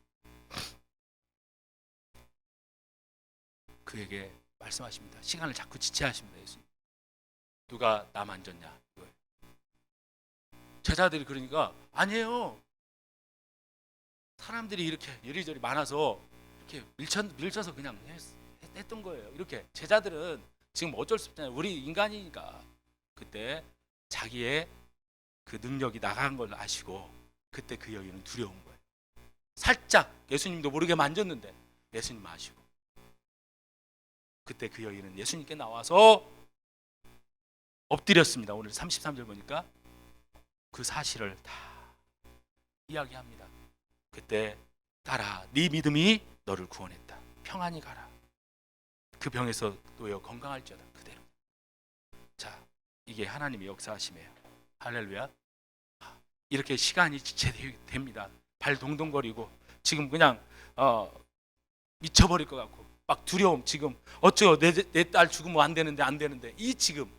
그에게 말씀하십니다. 시간을 자꾸 지체하십니다. 예수님. 누가 나 만졌냐? 이거예요. 제자들이 그러니까 아니에요. 사람들이 이렇게 이리저리 많아서 이렇게 밀쳐서 그냥 했던 거예요. 이렇게 제자들은 지금 어쩔 수 없잖아요. 우리 인간이니까. 그때 자기의 그 능력이 나간 걸 아시고 그때 그 여인은 두려운 거예요. 살짝 예수님도 모르게 만졌는데 예수님 아시고 그때 그 여인은 예수님께 나와서 엎드렸습니다. 오늘 33절 보니까 그 사실을 다 이야기합니다. 그때 따라 네 믿음이 너를 구원했다. 평안히 가라. 그 병에서 놓여 건강할지어다. 그대로. 자, 이게 하나님의 역사하심이에요. 할렐루야. 이렇게 시간이 지체됩니다. 발 동동거리고 지금 그냥 미쳐버릴 것 같고 막 두려움. 지금 어쩌 내 딸 죽으면 안 되는데 이 지금.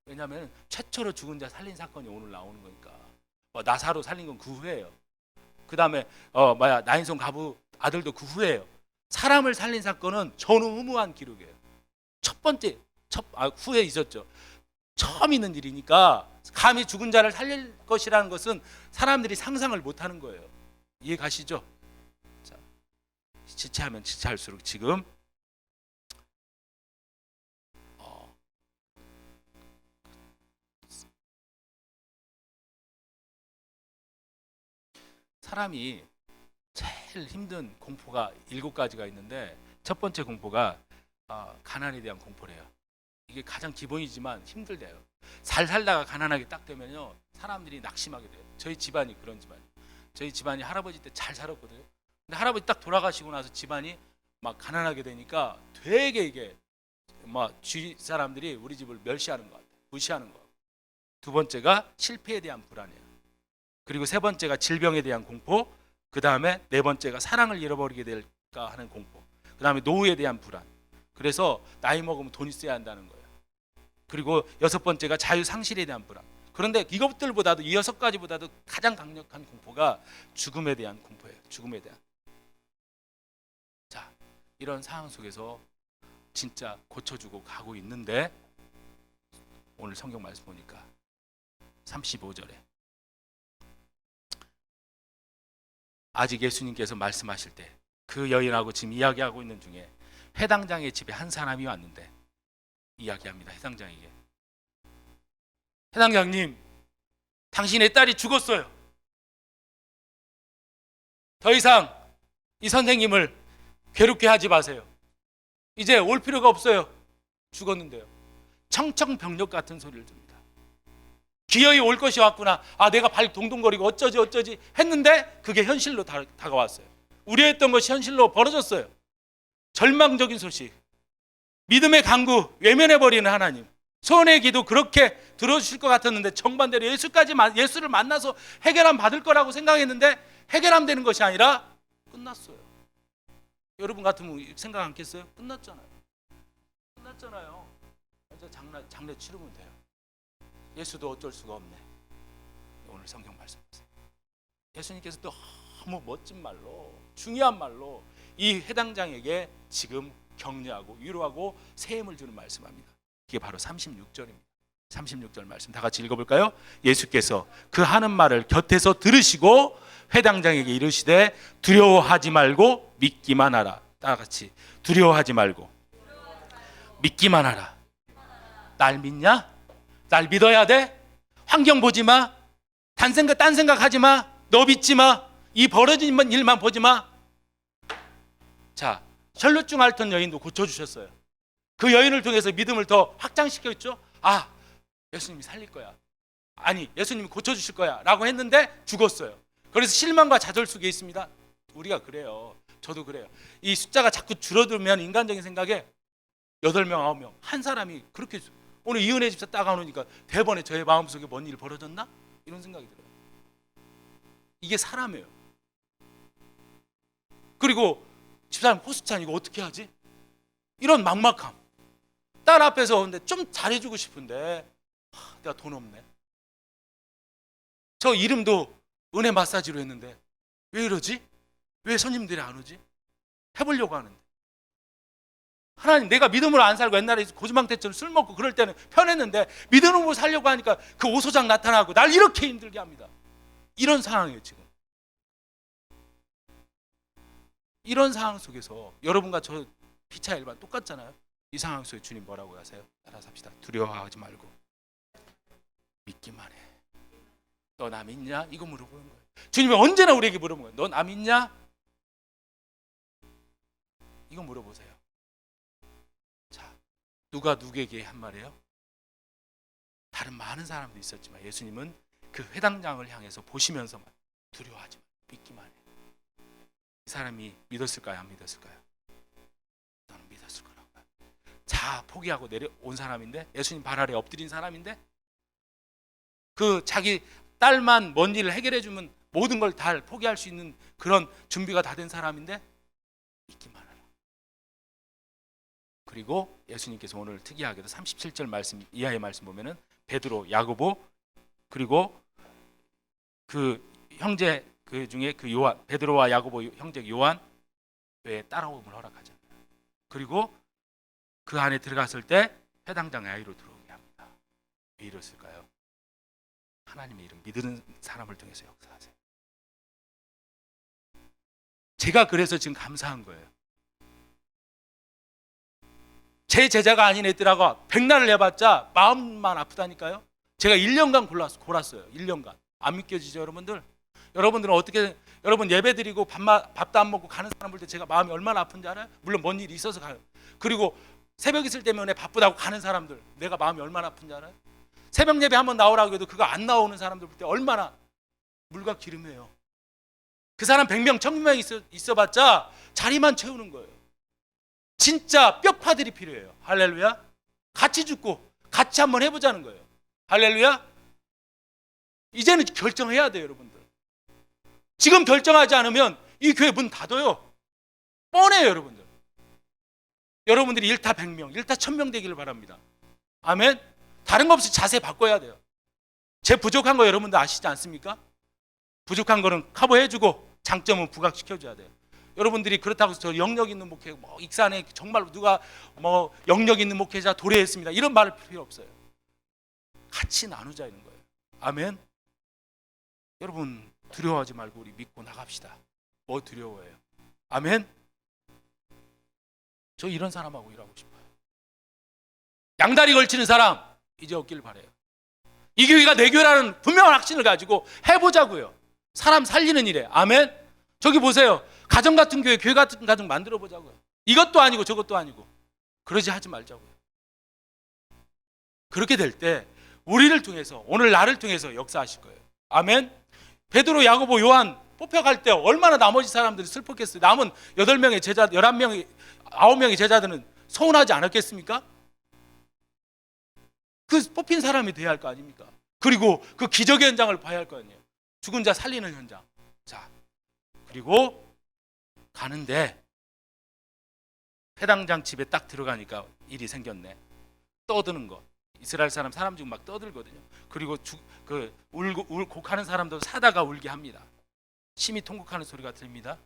왜냐하면 최초로 죽은 자 살린 사건이 오늘 나오는 거니까. 나사로 살린 건 그 후예요. 그 다음에 나인손 가부 아들도 그 후예요. 사람을 살린 사건은 전무후무한 기록이에요. 첫 번째 후에 있었죠. 처음 있는 일이니까 감히 죽은 자를 살릴 것이라는 것은 사람들이 상상을 못하는 거예요. 이해 가시죠? 자, 지체하면 지체할수록 지금 사람이 제일 힘든 공포가 7가지가 있는데 첫 번째 공포가 가난에 대한 공포래요. 이게 가장 기본이지만 힘들대요. 잘 살다가 가난하게 딱 되면요 사람들이 낙심하게 돼요. 저희 집안이 그런 집안이에요. 저희 집안이 할아버지 때 잘 살았거든요. 근데 할아버지 딱 돌아가시고 나서 집안이 막 가난하게 되니까 되게 이게 막 주위 사람들이 우리 집을 멸시하는 것 같아요. 무시하는 것 같아요. 두 번째가 실패에 대한 불안이에요. 그리고 세 번째가 질병에 대한 공포, 그 다음에 네 번째가 사랑을 잃어버리게 될까 하는 공포, 그 다음에 노후에 대한 불안. 그래서 나이 먹으면 돈 있어야 한다는 거예요. 그리고 여섯 번째가 자유 상실에 대한 불안. 그런데 이것들보다도 이 6가지보다도 가장 강력한 공포가 죽음에 대한 공포예요. 죽음에 대한. 자, 이런 상황 속에서 진짜 고쳐주고 가고 있는데 오늘 성경 말씀 보니까 35절에 아직 예수님께서 말씀하실 때 그 여인하고 지금 이야기하고 있는 중에 회당장의 집에 한 사람이 왔는데 이야기합니다. 회당장에게 회당장님, 당신의 딸이 죽었어요. 더 이상 이 선생님을 괴롭게 하지 마세요. 이제 올 필요가 없어요. 죽었는데요. 청청병력 같은 소리를 듭니다. 기어이 올 것이 왔구나. 아, 내가 발 동동거리고 어쩌지 했는데 그게 현실로 다가왔어요. 우려했던 것이 현실로 벌어졌어요. 절망적인 소식. 믿음의 강구 외면해버리는 하나님. 소원의 기도 그렇게 들어주실 것 같았는데 정반대로 예수를 만나서 해결함 받을 거라고 생각했는데 해결함 되는 것이 아니라 끝났어요. 여러분 같으면 생각 않겠어요? 끝났잖아요. 이제 장례 치르면 돼요. 예수도 어쩔 수가 없네. 오늘 성경 말씀 보세요. 예수님께서 너무 멋진 말로, 중요한 말로 이 회당장에게 지금 격려하고 위로하고 새 힘을 주는 말씀합니다. 이게 바로 36절입니다. 36절 말씀 다 같이 읽어볼까요? 예수께서 그 하는 말을 곁에서 들으시고 회당장에게 이르시되 두려워하지 말고 믿기만 하라. 다 같이 두려워하지 말고 믿기만 하라. 날 믿냐? 날 믿어야 돼? 환경 보지 마. 딴 생각하지 마. 너 믿지 마. 이 벌어진 일만 보지 마. 자, 혈루증 앓던 여인도 고쳐주셨어요. 그 여인을 통해서 믿음을 더 확장시켰죠. 아, 예수님이 살릴 거야. 아니, 예수님이 고쳐주실 거야 라고 했는데 죽었어요. 그래서 실망과 좌절 속에 있습니다. 우리가 그래요. 저도 그래요. 이 숫자가 자꾸 줄어들면 인간적인 생각에 8명, 9명 한 사람이 그렇게 오늘 이은혜 집사 따가오니까 대번에 저의 마음속에 뭔 일 벌어졌나? 이런 생각이 들어요. 이게 사람이에요. 그리고 집사님 호스찬 이거 어떻게 하지? 이런 막막함. 딸 앞에서 근데 좀 잘해주고 싶은데 내가 돈 없네. 저 이름도 은혜 마사지로 했는데 왜 이러지? 왜 손님들이 안 오지? 해보려고 하는데 하나님, 내가 믿음으로 안 살고 옛날에 고주망태처럼 술 먹고 그럴 때는 편했는데 믿음으로 살려고 하니까 그 오소장 나타나고 날 이렇게 힘들게 합니다. 이런 상황이에요. 지금 이런 상황 속에서 여러분과 저 피차 일반 똑같잖아요. 이 상황 속에 주님 뭐라고 하세요? 따라서 합시다. 두려워하지 말고 믿기만 해. 너 나 믿냐? 이거 물어보는 거예요. 주님이 언제나 우리에게 물어보는 거예요. 너 나 믿냐? 이거 물어보세요. 자, 누가 누구에게 한 말이에요? 다른 많은 사람도 있었지만 예수님은 그 회당장을 향해서 보시면서 두려워하지 마. 믿기만 해. 이 사람이 믿었을까요? 안 믿었을까요? 나는 믿었을 거라고. 자, 포기하고 내려온 사람인데, 예수님 발 아래 엎드린 사람인데, 그 자기 딸만 뭔 일을 해결해 주면 모든 걸 다 포기할 수 있는 그런 준비가 다 된 사람인데 믿기만 하라. 그리고 예수님께서 오늘 특이하게도 37절 말씀 이하의 말씀 보면은 베드로, 야고보 그리고 그 형제 그 중에 그 요한, 베드로와 야고보 형제 요한 왜 따라옴을 허락하잖아요. 그리고 그 안에 들어갔을 때 회당장 아이로 들어오게 합니다. 왜 이랬을까요? 하나님의 이름 믿는 사람을 통해서 역사하세요. 제가 그래서 지금 감사한 거예요. 제 제자가 아닌 애들하고 백날을 해봤자 마음만 아프다니까요. 제가 1년간 골았어요. 1년간. 안 믿겨지죠, 여러분들? 여러분들은 어떻게, 여러분 예배 드리고 밥도 안 먹고 가는 사람 볼 때 제가 마음이 얼마나 아픈지 알아요? 물론 뭔 일이 있어서 가요. 그리고 새벽 있을 때문에 바쁘다고 가는 사람들 내가 마음이 얼마나 아픈지 알아요? 새벽 예배 한번 나오라고 해도 그거 안 나오는 사람들 볼 때 얼마나 물과 기름이에요. 그 사람 100명, 1000명 있어봤자 자리만 채우는 거예요. 진짜 뼈파들이 필요해요. 할렐루야. 같이 죽고 같이 한번 해보자는 거예요. 할렐루야. 이제는 결정해야 돼요, 여러분들. 지금 결정하지 않으면 이 교회 문 닫아요. 뻔해요, 여러분들. 여러분들이 1타 100명, 1타 1000명 되기를 바랍니다. 아멘. 다른 거 없이 자세 바꿔야 돼요. 제 부족한 거 여러분들 아시지 않습니까? 부족한 거는 커버해주고 장점은 부각시켜줘야 돼요. 여러분들이 그렇다고 저 영역 있는 목회, 익산에 정말 누가 영역 있는 목회자 도래했습니다, 이런 말을 필요 없어요. 같이 나누자 이런 거예요. 아멘. 여러분 두려워하지 말고 우리 믿고 나갑시다. 뭐 두려워해요? 아멘. 저 이런 사람하고 일하고 싶어요. 양다리 걸치는 사람 이제 없길 바라요. 이 교회가 내 교회라는 분명한 확신을 가지고 해보자고요. 사람 살리는 일에. 아멘. 저기 보세요. 가정 같은 교회, 교회 같은 가정 만들어 보자고요. 이것도 아니고 저것도 아니고 그러지 하지 말자고요. 그렇게 될 때 우리를 통해서, 오늘 나를 통해서 역사하실 거예요. 아멘. 베드로, 야고보, 요한 뽑혀갈 때 얼마나 나머지 사람들이 슬펐겠어요. 남은 8명의 제자, 11명의 9명의 제자들은 서운하지 않았겠습니까? 그 뽑힌 사람이 돼야 할 거 아닙니까? 그리고 그 기적의 현장을 봐야 할 거 아니에요. 죽은 자 살리는 현장. 자, 그리고 가는데 회당장 집에 딱 들어가니까 일이 생겼네. 떠드는 거. 이스라엘 사람 중 막 떠들거든요. 그리고 울고 곡하는 사람도 사다가 울게 합니다. 심히 통곡하는 소리가 들립니다.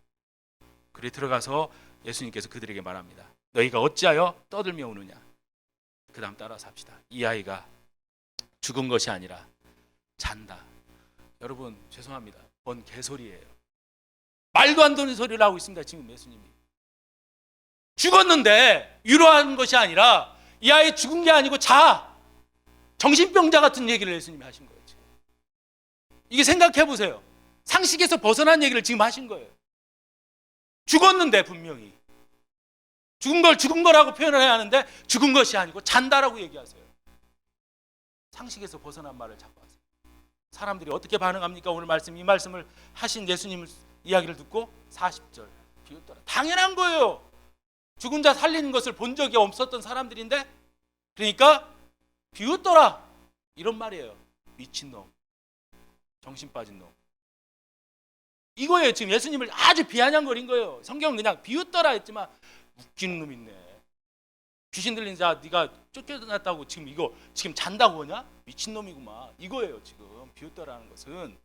그래 들어가서 예수님께서 그들에게 말합니다. 너희가 어찌하여 떠들며 우느냐. 그 다음 따라서 합시다. 이 아이가 죽은 것이 아니라 잔다. 여러분 죄송합니다. 뭔 개소리예요. 말도 안 되는 소리를 하고 있습니다. 지금 예수님이. 죽었는데 위로하는 것이 아니라 이 아이 죽은 게 아니고 정신병자 같은 얘기를 예수님이 하신 거예요. 지금. 이게 생각해 보세요. 상식에서 벗어난 얘기를 지금 하신 거예요. 죽었는데 분명히 죽은 걸 죽은 거라고 표현을 해야 하는데 죽은 것이 아니고 잔다라고 얘기하세요. 상식에서 벗어난 말을 자꾸 하세요. 사람들이 어떻게 반응합니까? 오늘 이 말씀을 하신 예수님 이야기를 듣고 40절 비웃더라. 당연한 거예요. 죽은 자 살리는 것을 본 적이 없었던 사람들인데 그러니까 비웃더라 이런 말이에요. 미친놈, 정신 빠진 놈. 이거예요. 지금 예수님을 아주 비아냥거린 거예요. 성경은 그냥 비웃더라 했지만 웃기는 놈 있네. 귀신 들린 자 네가 쫓겨났다고 지금 잔다고 하냐? 미친놈이구만. 이거예요. 지금 비웃더라는 것은.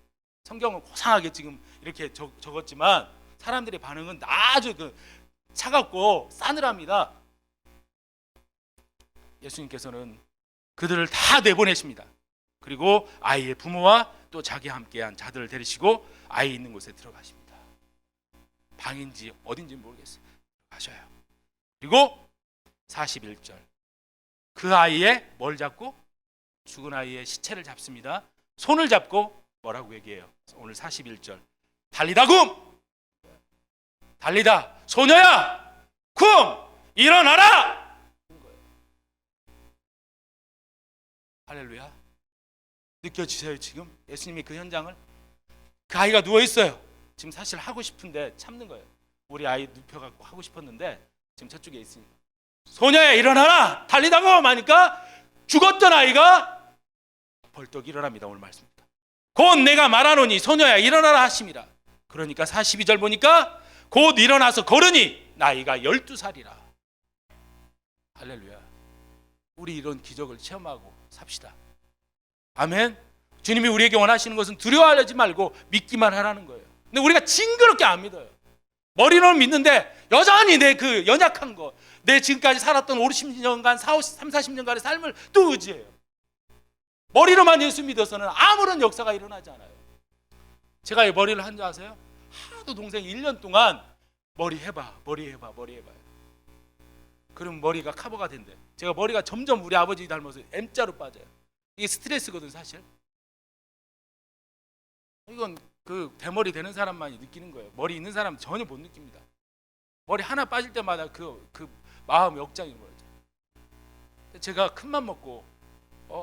성경은 고상하게 지금 이렇게 적었지만 사람들의 반응은 아주 차갑고 싸늘합니다. 예수님께서는 그들을 다 내보내십니다. 그리고 아이의 부모와 또 자기와 함께한 자들을 데리시고 아이 있는 곳에 들어가십니다. 방인지 어딘지 모르겠어요. 가셔요. 그리고 41절 그 아이의 뭘 잡고? 죽은 아이의 시체를 잡습니다. 손을 잡고 뭐라고 얘기해요? 오늘 41절 달리다 굼! 달리다 소녀야 굼! 일어나라! 할렐루야. 느껴지세요? 지금 예수님이 그 현장을? 그 아이가 누워있어요. 지금 사실 하고 싶은데 참는 거예요. 우리 아이 눕혀갖고 하고 싶었는데 지금 저쪽에 있으니까 소녀야 일어나라! 달리다 굼! 하니까 죽었던 아이가 벌떡 일어납니다. 오늘 말씀입니다. 곧 내가 말하노니 소녀야 일어나라 하심이라. 그러니까 42절 보니까 곧 일어나서 걸으니 나이가 12살이라. 할렐루야. 우리 이런 기적을 체험하고 삽시다. 아멘. 주님이 우리에게 원하시는 것은 두려워하지 말고 믿기만 하라는 거예요. 근데 우리가 징그럽게 안 믿어요. 머리로는 믿는데 여전히 내 그 연약한 거, 내 지금까지 살았던 50년간 40년간의 삶을 또 의지해요. 머리로만 예수 믿어서는 아무런 역사가 일어나지 않아요. 제가 이 머리를 한 줄 아세요? 하도 동생이 1년 동안 머리 해봐. 그럼 머리가 커버가 된대. 제가 머리가 점점 우리 아버지 닮아서 M자로 빠져요. 이게 스트레스거든 사실. 이건 그 대머리 되는 사람만이 느끼는 거예요. 머리 있는 사람은 전혀 못 느낍니다. 머리 하나 빠질 때마다 그 마음 역장인 거예요. 제가 큰맘 먹고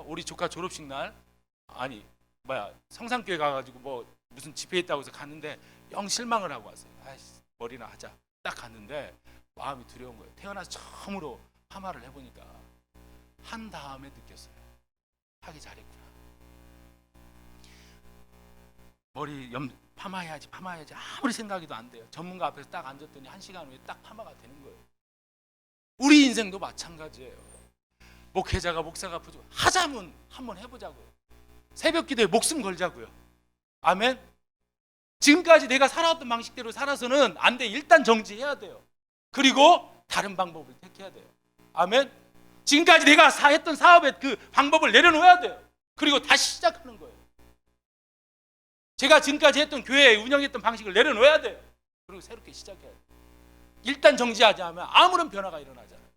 우리 조카 졸업식 날 성산교회 가가지고 무슨 집회 있다고 해서 갔는데 영 실망을 하고 왔어요. 머리나 하자. 딱 갔는데 마음이 두려운 거예요. 태어나서 처음으로 파마를 해보니까 한 다음에 느꼈어요. 하기 잘했구나. 머리 파마해야지 아무리 생각해도 안 돼요. 전문가 앞에서 딱 앉았더니 1시간 후에 딱 파마가 되는 거예요. 우리 인생도 마찬가지예요. 목사가 부족 하자면 한번 해보자고요. 새벽 기도에 목숨 걸자고요. 아멘. 지금까지 내가 살아왔던 방식대로 살아서는 안 돼. 일단 정지해야 돼요. 그리고 다른 방법을 택해야 돼요. 아멘. 지금까지 내가 했던 사업의 그 방법을 내려놓아야 돼요. 그리고 다시 시작하는 거예요. 제가 지금까지 했던 교회에 운영했던 방식을 내려놓아야 돼요. 그리고 새롭게 시작해야 돼요. 일단 정지하지 않으면 아무런 변화가 일어나잖아요.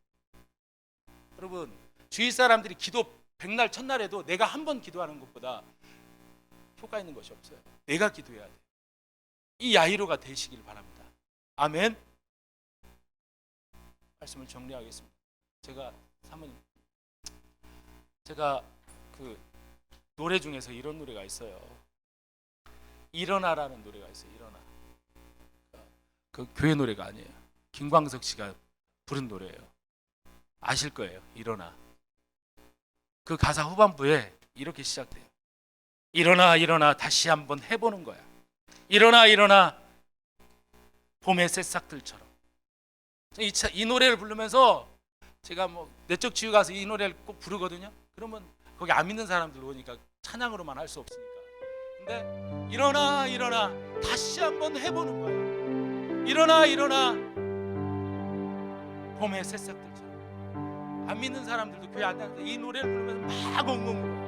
여러분, 주위 사람들이 기도 백날 첫날에도 내가 한 번 기도하는 것보다 효과 있는 것이 없어요. 내가 기도해야 돼요. 이 야이로가 되시길 바랍니다. 아멘. 말씀을 정리하겠습니다. 제가 사모님 제가 그 노래 중에서 이런 노래가 있어요. 일어나라는 노래가 있어요. 일어나. 그 교회 노래가 아니에요. 김광석 씨가 부른 노래예요. 아실 거예요. 일어나. 그 가사 후반부에 이렇게 시작돼요. 일어나 일어나 다시 한번 해보는 거야. 일어나 일어나 봄의 새싹들처럼. 이 노래를 부르면서 제가 뭐 내적 치유 가서 이 노래를 꼭 부르거든요. 그러면 거기 안 믿는 사람들 오니까 찬양으로만 할 수 없으니까. 근데 일어나 일어나 다시 한번 해보는 거야. 일어나 일어나 봄의 새싹들처럼. 안 믿는 사람들도 교회 안 다니는데 이 노래를 부르면서 막 엉엉 울어요.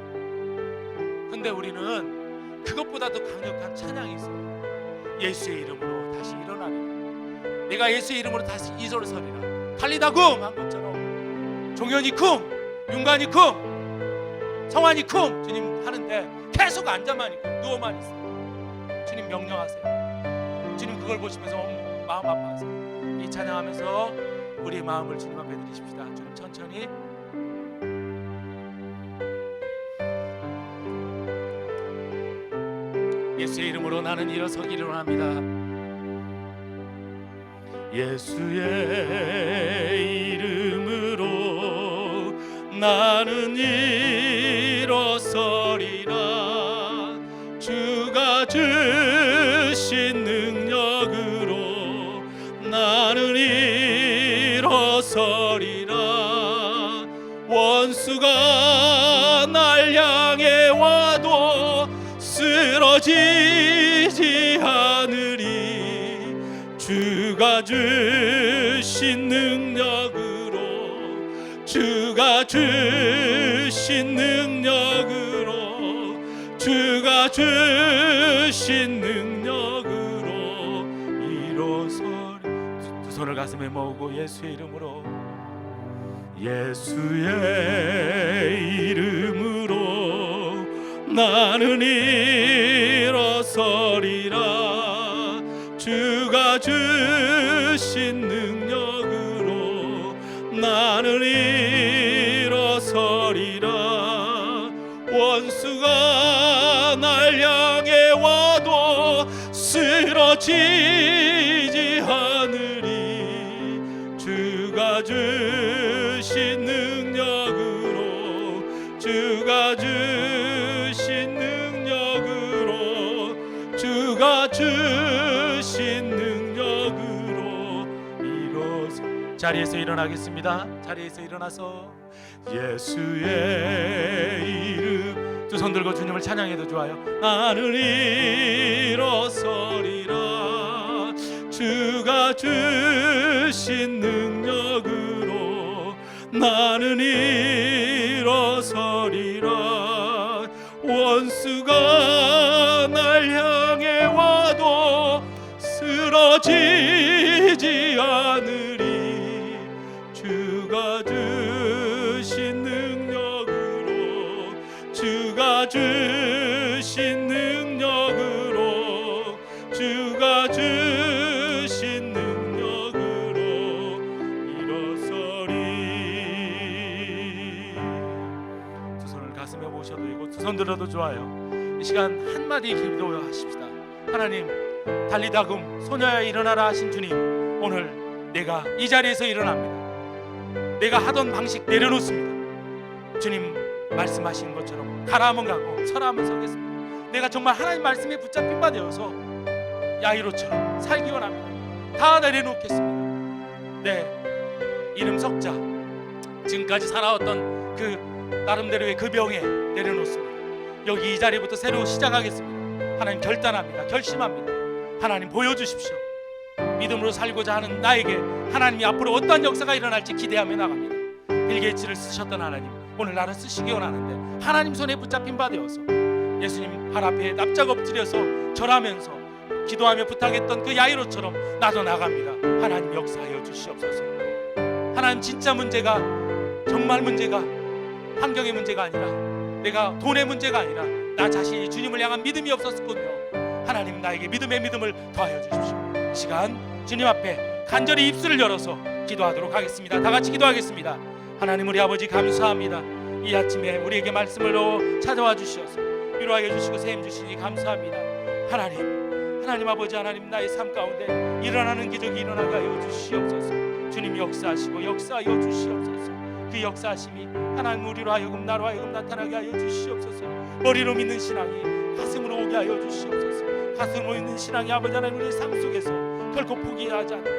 근데 우리는 그것보다 더 강력한 찬양이 있어요. 예수의 이름으로 다시 일어나리라. 내가 예수의 이름으로 다시 일어서리라. 달리다 쿵 한 것처럼 종현이 쿵, 윤관이 쿵, 성환이 쿵 주님 하는데 계속 앉아만 있고 누워만 있어요. 주님 명령하세요. 주님 그걸 보시면서 마음 아파하세요. 이 찬양하면서 우리의 마음을 주님 앞에 드리십시다. 주님 천천히. 예수의 이름으로 나는 일어서기를 원합니다. 예수의 이름으로 나는 일어서리라. 주가 주신 능력으로 나는 일어서리라. 원수가 날 향해 와도 쓰러지지 않으리. 주가 주신 능력으로, 주가 주신 능력으로, 주가 주신 능력으로 일어서리. 두 손을 가슴에 모으고 예수의 이름으로, 예수의 이름으로 나는 일어서리라. 주가 주신 능력으로 나는 일어서리라. 원수가 날 향해 와도 쓰러지지 않으리. 주가 주신 능력으로, 주가 주신 능력으로, 주가 주신 능력으로 일어서. 자리에서 일어나겠습니다. 자리에서 일어나서 예수의 이름 두 손 들고 주님을 찬양해도 좋아요. 나는 일어서리라. 주가 주신 능력으로 나는 일어서리라. 원수가 날 향해 와도 쓰러지지 않으리. 주가 주신 능력으로, 주가 주신 능력으로, 주가 주신 능력으로 일어서리. 두 손을 가슴에 모셔도 되고 두 손 들어도 좋아요. 이 시간 한마디 기도하십시다. 하나님, 달리다금 소녀야 일어나라 하신 주님, 오늘 내가 이 자리에서 일어납니다. 내가 하던 방식 내려놓습니다. 주님 말씀하시는 것처럼 가라 하면 가고 서라 하면 서겠습니다. 내가 정말 하나님 말씀에 붙잡힌 바 되어서 야이로처럼 살기 원합니다. 다 내려놓겠습니다. 네, 이름 석자 지금까지 살아왔던 그 나름대로의 그 병에 내려놓습니다. 여기 이 자리부터 새로 시작하겠습니다. 하나님 결단합니다. 결심합니다. 하나님 보여주십시오. 믿음으로 살고자 하는 나에게 하나님이 앞으로 어떤 역사가 일어날지 기대하며 나갑니다. 빌 게이츠를 쓰셨던 하나님, 오늘 나를 쓰시기 원하는데 하나님 손에 붙잡힌 바 되어서 예수님 발 앞에 납작 엎드려서 절하면서 기도하며 부탁했던 그 야이로처럼 나도 나갑니다. 하나님 역사하여 주시옵소서. 하나님 진짜 문제가, 정말 문제가 환경의 문제가 아니라, 내가 돈의 문제가 아니라 나 자신이 주님을 향한 믿음이 없었군요. 하나님 나에게 믿음의 믿음을 더하여 주십시오. 이 시간 주님 앞에 간절히 입술을 열어서 기도하도록 하겠습니다. 다 같이 기도하겠습니다. 하나님 우리 아버지 감사합니다. 이 아침에 우리에게 말씀으로 찾아와 주시어서 위로하여 주시고 세임 주시니 감사합니다. 하나님 아버지, 하나님 나의 삶 가운데 일어나는 기적이 일어나게 하여 주시옵소서. 주님 역사하여 주시옵소서. 그 역사하심이 하나님 우리로 하여금 나로 하여금 나타나게 하여 주시옵소서. 머리로 믿는 신앙이 가슴으로 오게 하여 주시옵소서. 가슴으로 있는 신앙이 아버지 하나님 우리의 삶 속에서 결코 포기하지 않고,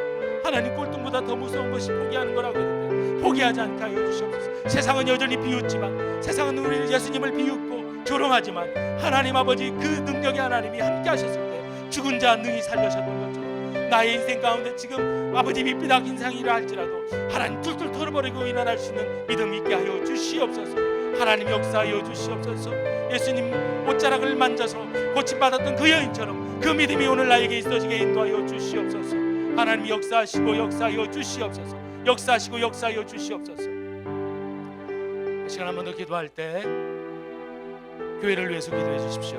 하나님 꼴등보다 더 무서운 것이 포기하는 거라고 했는데 포기하지 않게 하여 주시옵소서. 세상은 여전히 비웃지만, 세상은 우리 예수님을 비웃고 조롱하지만, 하나님 아버지 그 능력의 하나님이 함께 하셨을 때 죽은 자 능히 살려셨던 것처럼 나의 인생 가운데 지금 아버지 밑비닥 인상이라 할지라도 하나님 툴툴 털어버리고 일어날 수 있는 믿음 있게 하여 주시옵소서. 하나님 역사하여 주시옵소서. 예수님 옷자락을 만져서 고침받았던 그 여인처럼 그 믿음이 오늘 나에게 있어지게 인도하여 주시옵소서. 하나님 역사하여 주시옵소서. 역사하여 주시옵소서. 이 시간 한 번 더 기도할 때 교회를 위해서 기도해 주십시오.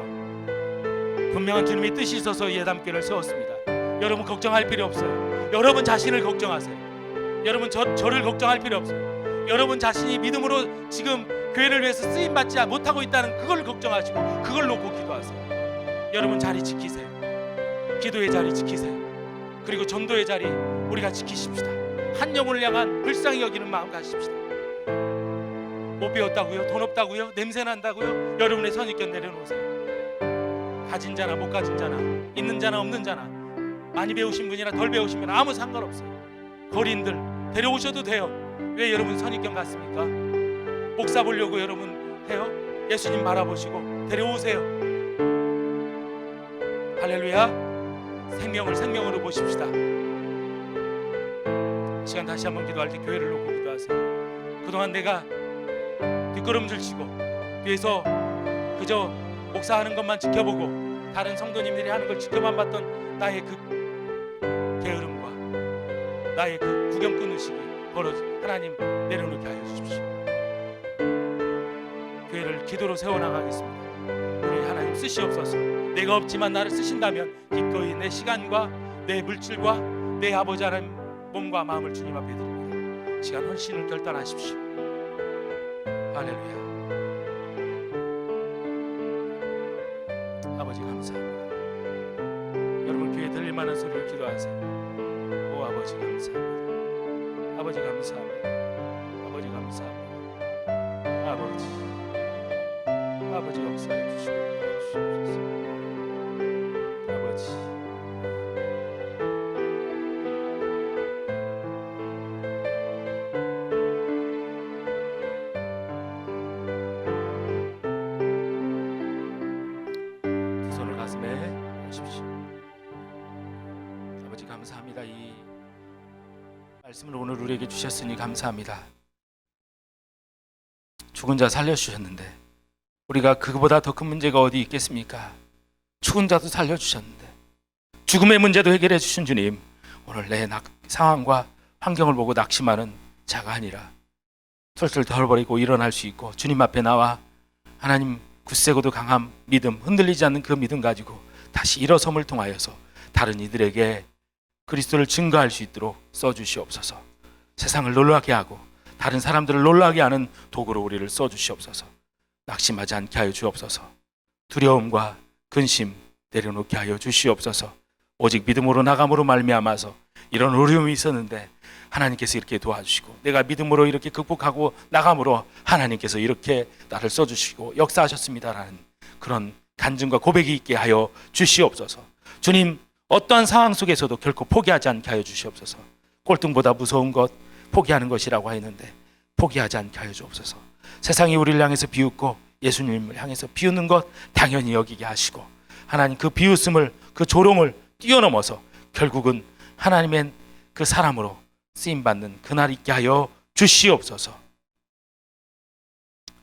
분명한 주님의 뜻이 있어서 예담교회를 세웠습니다. 여러분 걱정할 필요 없어요. 여러분 자신을 걱정하세요. 여러분 저를 걱정할 필요 없어요. 여러분 자신이 믿음으로 지금 교회를 위해서 쓰임 받지 못하고 있다는 그걸 걱정하시고 그걸 놓고 기도하세요. 여러분 자리 지키세요. 기도의 자리 지키세요. 그리고 전도의 자리 우리가 지키십시다. 한 영혼을 향한 불쌍히 여기는 마음 가십시다. 못 배웠다고요? 돈 없다고요? 냄새 난다고요? 여러분의 선입견 내려놓으세요. 가진 자나 못 가진 자나, 있는 자나 없는 자나, 많이 배우신 분이나 덜 배우신 분 아무 상관없어요. 거리인들 데려오셔도 돼요. 왜 여러분 선입견 갖습니까? 목사 보려고 여러분 해요? 예수님 바라보시고 데려오세요. 할렐루야. 생명을 생명으로 보십시다. 이 시간 다시 한번 기도할 때 교회를 놓고 기도하세요. 그동안 내가 뒷걸음질 치고 뒤에서 그저 목사하는 것만 지켜보고 다른 성도님들이 하는 걸 지켜만 봤던 나의 그 게으름과 나의 그 구경 끊으시기 버릇 하나님 내려놓게 하여 주십시오. 교회를 기도로 세워나가겠습니다. 우리 하나님 쓰시옵소서. 내가 없지만 나를 쓰신다면 기꺼이 내 시간과 내 물질과 내 아버지 하나님 몸과 마음을 주님 앞에 드립니다. 시간 헌신을 결단하십시오. 할렐루야. 아버지 감사합니다. 여러분 교회에 들릴 만한 소리를 기도하세요. 오 아버지 감사합니다. 아버지 감사합니다. 아버지 감사합니다. 아버지 역사해 주시옵소서. 아버지 감사합니다. 이 말씀을 오늘 우리에게 주셨으니 감사합니다. 죽은 자 살려주셨는데 우리가 그거보다 더 큰 문제가 어디 있겠습니까? 죽은 자도 살려주셨는데 죽음의 문제도 해결해 주신 주님, 오늘 내 상황과 환경을 보고 낙심하는 자가 아니라 털털 덜어버리고 일어날 수 있고 주님 앞에 나와 하나님 굳세고도 강한 믿음, 흔들리지 않는 그 믿음 가지고 다시 일어섬을 통하여서 다른 이들에게 그리스도를 증거할 수 있도록 써주시옵소서. 세상을 놀라게 하고 다른 사람들을 놀라게 하는 도구로 우리를 써주시옵소서. 낙심하지 않게 하여 주옵소서. 두려움과 근심 내려놓게 하여 주시옵소서. 오직 믿음으로 나감으로 말미암아서 이런 어려움이 있었는데 하나님께서 이렇게 도와주시고 내가 믿음으로 이렇게 극복하고 나감으로 하나님께서 이렇게 나를 써주시고 역사하셨습니다라는 그런 간증과 고백이 있게 하여 주시옵소서. 주님, 어떠한 상황 속에서도 결코 포기하지 않게 하여 주시옵소서. 꼴등보다 무서운 것 포기하는 것이라고 했는데 포기하지 않게 하여 주옵소서. 세상이 우리를 향해서 비웃고 예수님을 향해서 비웃는 것 당연히 여기게 하시고 하나님 그 비웃음을 그 조롱을 뛰어넘어서 결국은 하나님의 그 사람으로 쓰임받는 그날 있게 하여 주시옵소서.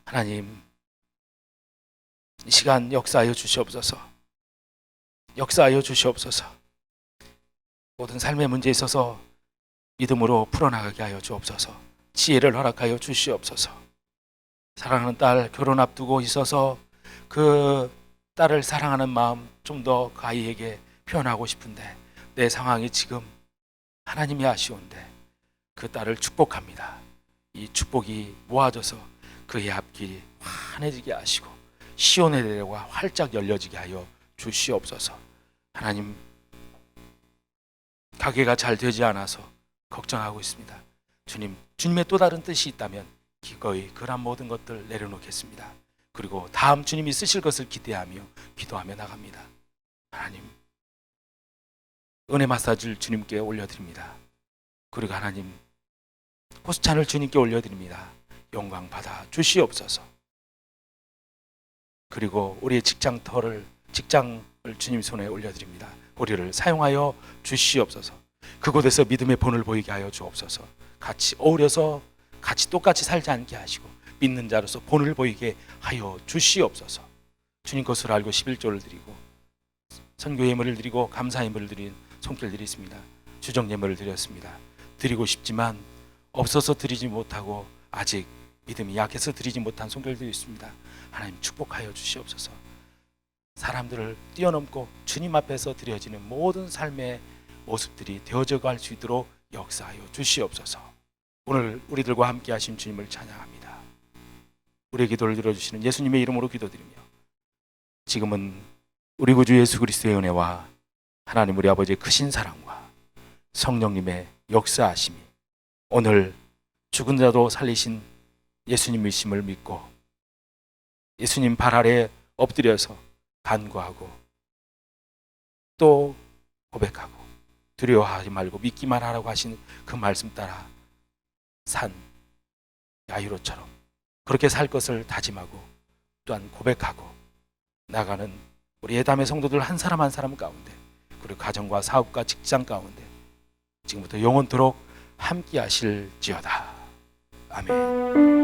하나님 이 시간 역사하여 주시옵소서. 역사하여 주시옵소서. 모든 삶의 문제에 있어서 믿음으로 풀어나가게 하여 주옵소서. 지혜를 허락하여 주시옵소서. 사랑하는 딸 결혼 앞두고 있어서 그 딸을 사랑하는 마음 좀 더 그 아이에게 표현하고 싶은데 내 상황이 지금 하나님이 아쉬운데 그 딸을 축복합니다. 이 축복이 모아져서 그의 앞길이 환해지게 하시고 시온의 대로가 활짝 열려지게 하여 주시옵소서. 하나님, 가게가 잘 되지 않아서 걱정하고 있습니다. 주님, 주님의 또 다른 뜻이 있다면 기꺼이 그런 모든 것들 내려놓겠습니다. 그리고 다음 주님이 쓰실 것을 기대하며 기도하며 나갑니다. 하나님, 은혜 마사지를 주님께 올려드립니다. 그리고 하나님, 호수찬을 주님께 올려드립니다. 영광 받아 주시옵소서. 그리고 우리의 직장을 주님 손에 올려드립니다. 우리를 사용하여 주시옵소서. 그곳에서 믿음의 본을 보이게 하여 주옵소서. 같이 어울려서 같이 똑같이 살지 않게 하시고 믿는 자로서 본을 보이게 하여 주시옵소서. 주님 것을 알고 11조를 드리고 선교 예물을 드리고 감사 예물을 드린 손길들이 있습니다. 주정 예물을 드렸습니다. 드리고 싶지만 없어서 드리지 못하고 아직 믿음이 약해서 드리지 못한 손길들이 있습니다. 하나님 축복하여 주시옵소서. 사람들을 뛰어넘고 주님 앞에서 드려지는 모든 삶의 모습들이 되어져 갈 수 있도록 역사하여 주시옵소서. 오늘 우리들과 함께 하신 주님을 찬양합니다. 우리의 기도를 들어주시는 예수님의 이름으로 기도드리며 지금은 우리 구주 예수 그리스도의 은혜와 하나님 우리 아버지의 크신 사랑과 성령님의 역사하심이 오늘 죽은 자도 살리신 예수님이심을 믿고 예수님 발 아래 엎드려서 간구하고 또 고백하고 두려워하지 말고 믿기만 하라고 하신 그 말씀 따라 산 야이로처럼 그렇게 살 것을 다짐하고 또한 고백하고 나가는 우리 예담의 성도들 한 사람 한 사람 가운데 그리고 가정과 사업과 직장 가운데 지금부터 영원토록 함께 하실지어다. 아멘.